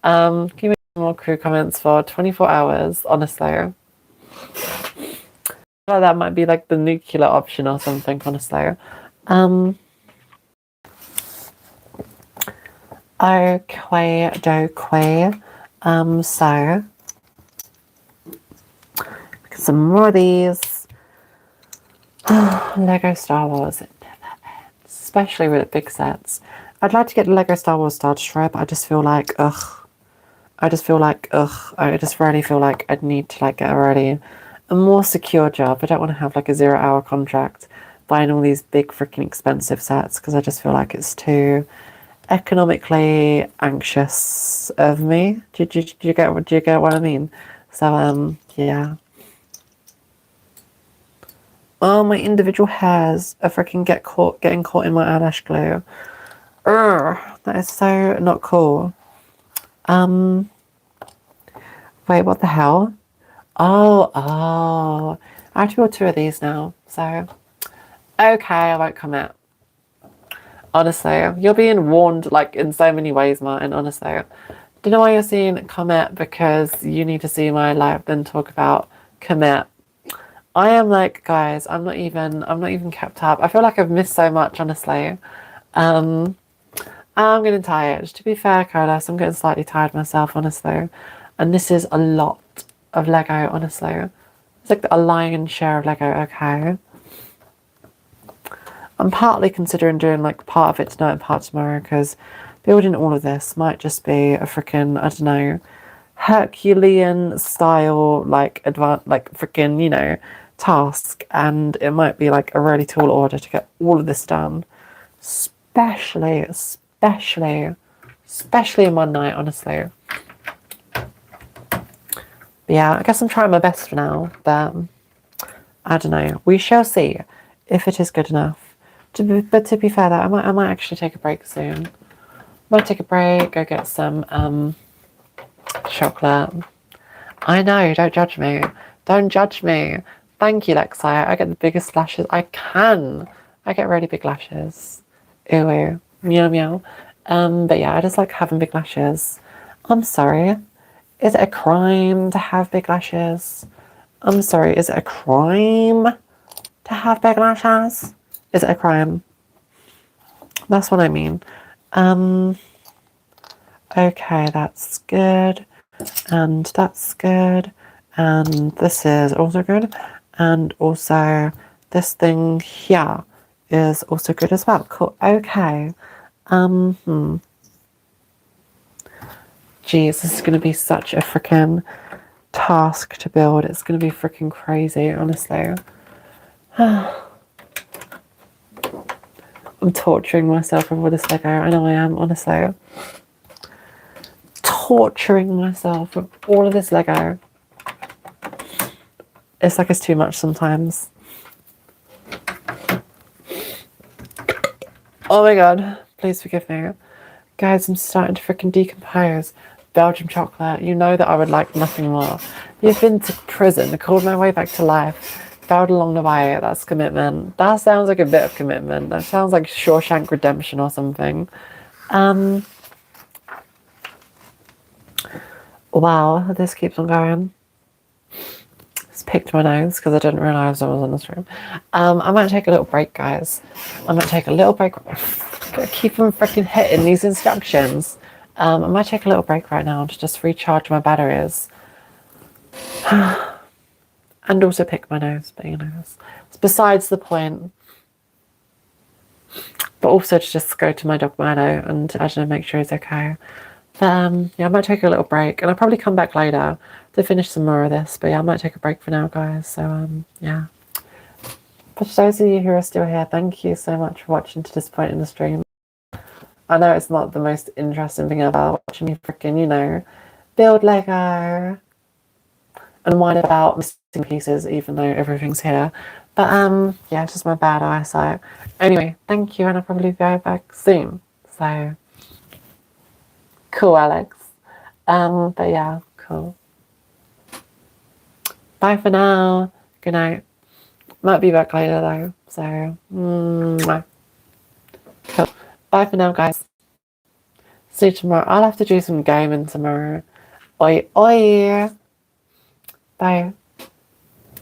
blah. Give me more crew comments for 24 hours, honestly. I feel like that might be like the nuclear option or something, honestly. Okay, dokey. So some more of these. Lego Star Wars. Especially with big sets. I'd like to get the Lego Star Wars Star Destroyer, but I just feel like, ugh. I just really feel like I'd need to like get already a more secure job. I don't want to have like a 0-hour contract buying all these big freaking expensive sets, because I just feel like it's too economically anxious of me. Do you get what I mean? So yeah. Oh, my individual hairs are freaking getting caught in my eyelash glue. Urgh, that is so not cool. Wait, what the hell? Oh, I have to build 2 of these now. So, okay, I won't comment. Honestly, you're being warned like in so many ways, Martin, honestly. Do you know why you're seeing commit? Because you need to see my live then talk about commit. I am like, guys, I'm not even kept up. I feel like I've missed so much, honestly. I'm getting tired. To be fair, Carlos, I'm getting slightly tired myself, honestly. And this is a lot of Lego, honestly. It's like a lion's share of Lego, okay? I'm partly considering doing like part of it tonight and part tomorrow, because building all of this might just be a freaking, I don't know, Herculean style, like advanced, like freaking, you know, task. And it might be like a really tall order to get all of this done. Especially in one night, honestly. But yeah, I guess I'm trying my best for now, but I don't know. We shall see if it is good enough. But to be fair, though, I might actually take a break soon. Might take a break, go get some chocolate. I know, don't judge me. Don't judge me. Thank you, Lexi. I get the biggest lashes I can. I get really big lashes. Ooh, meow meow. But yeah, I just like having big lashes. I'm sorry. Is it a crime to have big lashes? I'm sorry, is it a crime to have big lashes? Is it a crime? That's what I mean. Okay, that's good. And that's good. And this is also good. And also this thing here is also good as well. Cool. Okay. Geez, this is going to be such a freaking task to build. It's going to be freaking crazy, honestly. I'm torturing myself with all this Lego. I know I am, honestly. Torturing myself with all of this Lego. It's like it's too much sometimes. Oh my god, please forgive me. Guys, I'm starting to freaking decompose. Belgium chocolate, you know that I would like nothing more. You've been to prison, called my way back to life, bowed along the way, that's commitment. That sounds like a bit of commitment. That sounds like Shawshank Redemption or something. Wow, this keeps on going. Just picked my nose because I didn't realise I was in this room. I might take a little break, guys. I might take a little break. Gotta keep on freaking hitting these instructions. I might take a little break right now to just recharge my batteries. And also pick my nose, but you know, it's besides the point. But also to just go to my dog Milo and I don't know, make sure he's okay. But yeah, I might take a little break and I'll probably come back later to finish some more of this. But yeah, I might take a break for now, guys. So yeah. But to those of you who are still here, thank you so much for watching to this point in the stream. I know it's not the most interesting thing about watching me freaking, you know, build Lego and whine about missing pieces, even though everything's here. But yeah, it's just my bad eyesight. Anyway, thank you, and I'll probably be right back soon. So cool, Alex. But yeah, cool. Bye for now. Good night. Might be back later though. So cool. Bye for now, guys. See you tomorrow. I'll have to do some gaming tomorrow. Oi, oi. Bye.